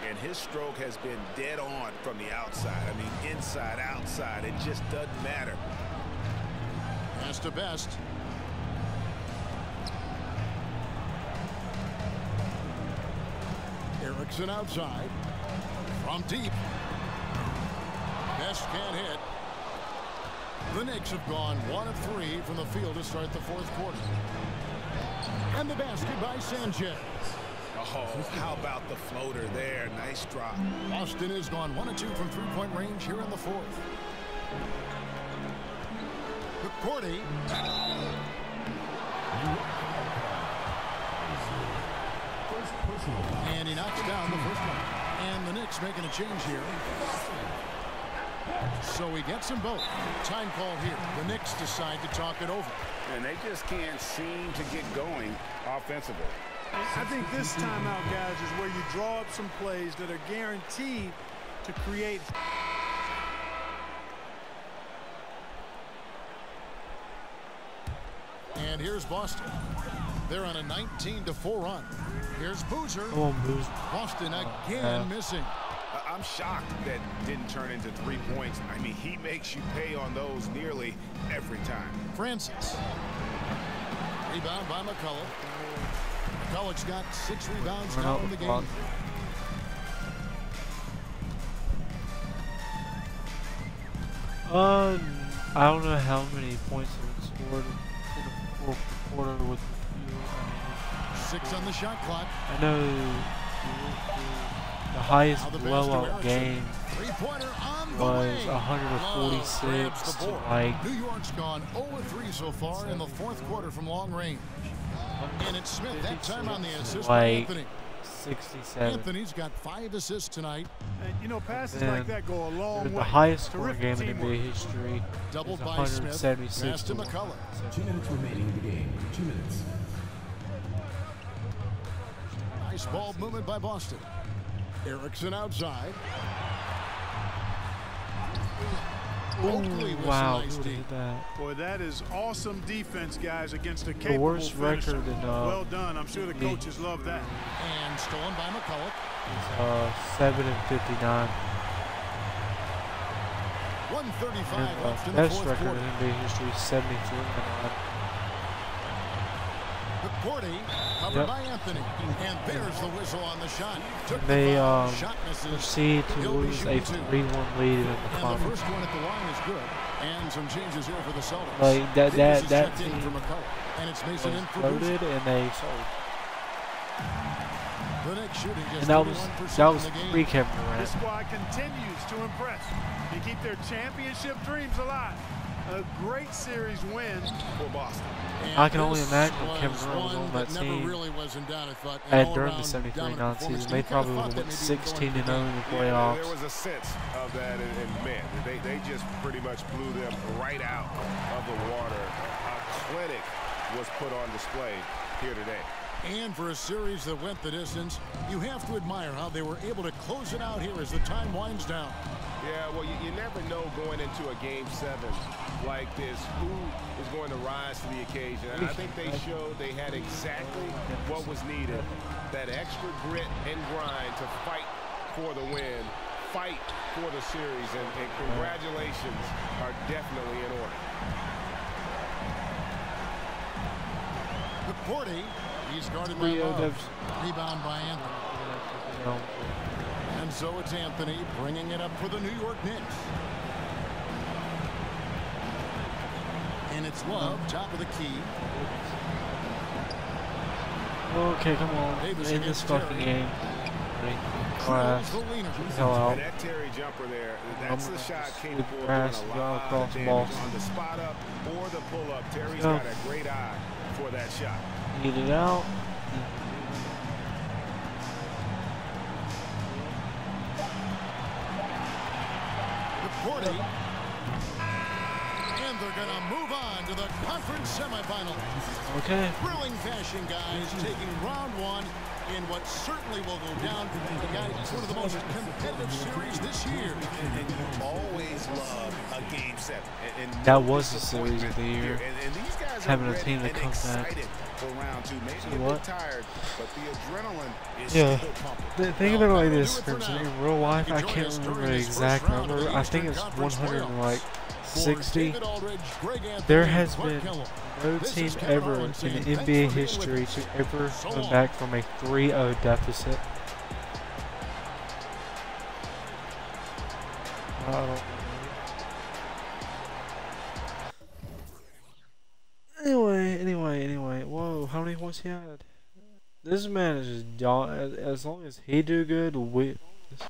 And his stroke has been dead on from the outside. I mean, inside, outside, it just doesn't matter. Pass to Best. Erickson outside. From deep. Best can't hit. The Knicks have gone 1 of 3 from the field to start the fourth quarter. And the basket by Sanchez. Oh, how about the floater there? Nice drop. Boston has gone 1 of 2 from three-point range here in the fourth. McCourty. And he knocks down the first one. And the Knicks making a change here. So he gets them both. Time call here. The Knicks decide to talk it over. And they just can't seem to get going offensively. I think this timeout, guys, is where you draw up some plays that are guaranteed to create. And here's Boston. They're on a 19-4 run. Here's Boozer. Come on, Boozer. Boston again missing. I'm shocked that didn't turn into 3 points. I mean, he makes you pay on those nearly every time. Francis. Rebound by McCullough. McCullough's got 6 rebounds now in the game. I don't know how many points have scored in the fourth quarter with the field. 6 on the shot clock. I know the highest blowout game was 146 to like. New York's gone 0-3 so far in the fourth quarter from long range. And it's Smith that time on the assist by Anthony. 67. Anthony's got 5 assists tonight. And, you know, passes like that go a long way. The highest scoring game in NBA history. Doubled by Smith. 176 to McCullough. 2 minutes remaining in the game. 2 minutes. Nice ball movement by Boston. Erickson outside. Oakley with wow, some nice who deep. did that? Boy, that is awesome defense, guys, against a capable worst finisher. record in, well done. I'm sure the league. coaches love that. And stolen by McCullough. 7-59. 1:35 left in the Best fourth record quarter. in NBA history, 73-9. McCourty covered Yep. by Anthony. And there's the whistle on the shot. Took the They foul. Shot misses. proceed to He'll be lose a shooting two. 3-1 lead in the And the final. first one at the line is good. And some changes here for the Celtics. Like Davis is that checked in team for McCullough. And it's Mason in was for Boozer. loaded and they sold. The Knicks shooting just And that was 31% in the game. pre-Kevin This Durant. squad continues to impress. They keep their championship dreams alive. A great series win For Boston. And I can only this imagine when was Kevin Durant was one on that never team. really was in doubt. I thought And during the all-around 73-9 dominant performance. season, they You kinda probably thought would have that went maybe going 16-0 into the in the Yeah, playoffs. there was a sense of that, and man, they just pretty much blew them right out of the water. A clinic was put on display here today. And for a series that went the distance, you have to admire how they were able to close it out here as the time winds down. Yeah, well, you never know going into a Game 7 like this who is going to rise to the occasion. And I think they showed they had exactly what was needed, that extra grit and grind to fight for the win, fight for the series, and congratulations are definitely in order. McCourty, he's guarded by Rio Love. Dubs. Rebound by Anthony. You know, And so it's Anthony bringing it up for the New York Knicks. And it's Love, top of the key. okay, come on. Davis In this against fucking Terry. game. Drills the leaner. Hell out. And that Terry jumper there, that's the shot capable of doing Pass, a go lot across of the damage ball. on the spot up or the pull up. Terry's Go. got a great eye for that shot. Get it out. McCourty. And they're going to move on to the conference semifinal. Okay. Thrilling fashion, guys, taking round one in what certainly will go down. Guys, it's one of the most competitive series this year. And you always love a Game 7. And That was the series of the year. And these guys Having are a team ready that and comes back. excited for round two. Maybe See a what? bit tired, but the adrenaline is Yeah. still pumping. Think of it like this, that'll do it for Crimson. now. In real life, You I can join can't us remember during the this first exact round of number. the I think Eastern it's Conference 160. David Aldridge, Greg Anthony, There and has Clark been Kellogg. no This team is Kevin ever Harlan in saying the thanks NBA for being with history us. to ever So come long. back from a 3-0 deficit. I don't know. Anyway. Whoa, how many points he had? This man is just as long as he do good, we. It's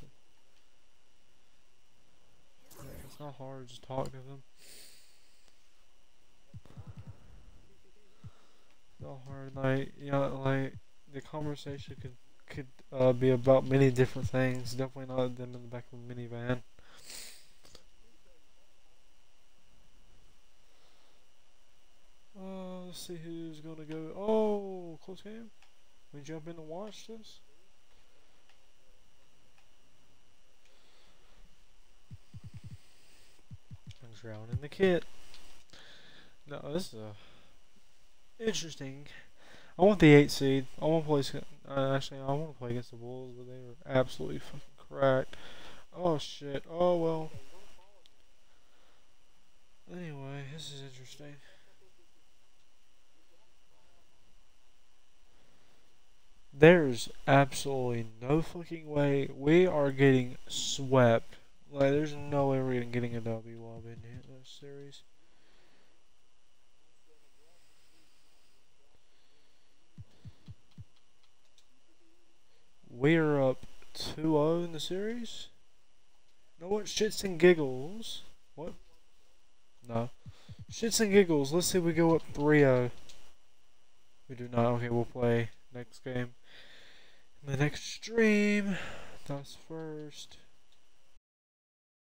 not hard to just talk to them. It's not hard, like the conversation could be about many different things. Definitely not them in the back of a minivan. Let's see who's gonna go. Oh, close game. We jump in and watch this. I'm drowning the kit. No, this is interesting. I want the 8 seed. I want to play. Actually, I want to play against the Bulls, but they were absolutely fucking cracked. Oh shit. Oh well. Anyway, this is interesting. There's absolutely no fucking way we are getting swept. Like, there's no way we're getting a W while in this series. We are up 2-0 in the series. No, what? Shits and giggles. What? No. Shits and giggles. Let's see if we go up 3-0. We do not. Okay, we'll play next game. In the next stream. That's first.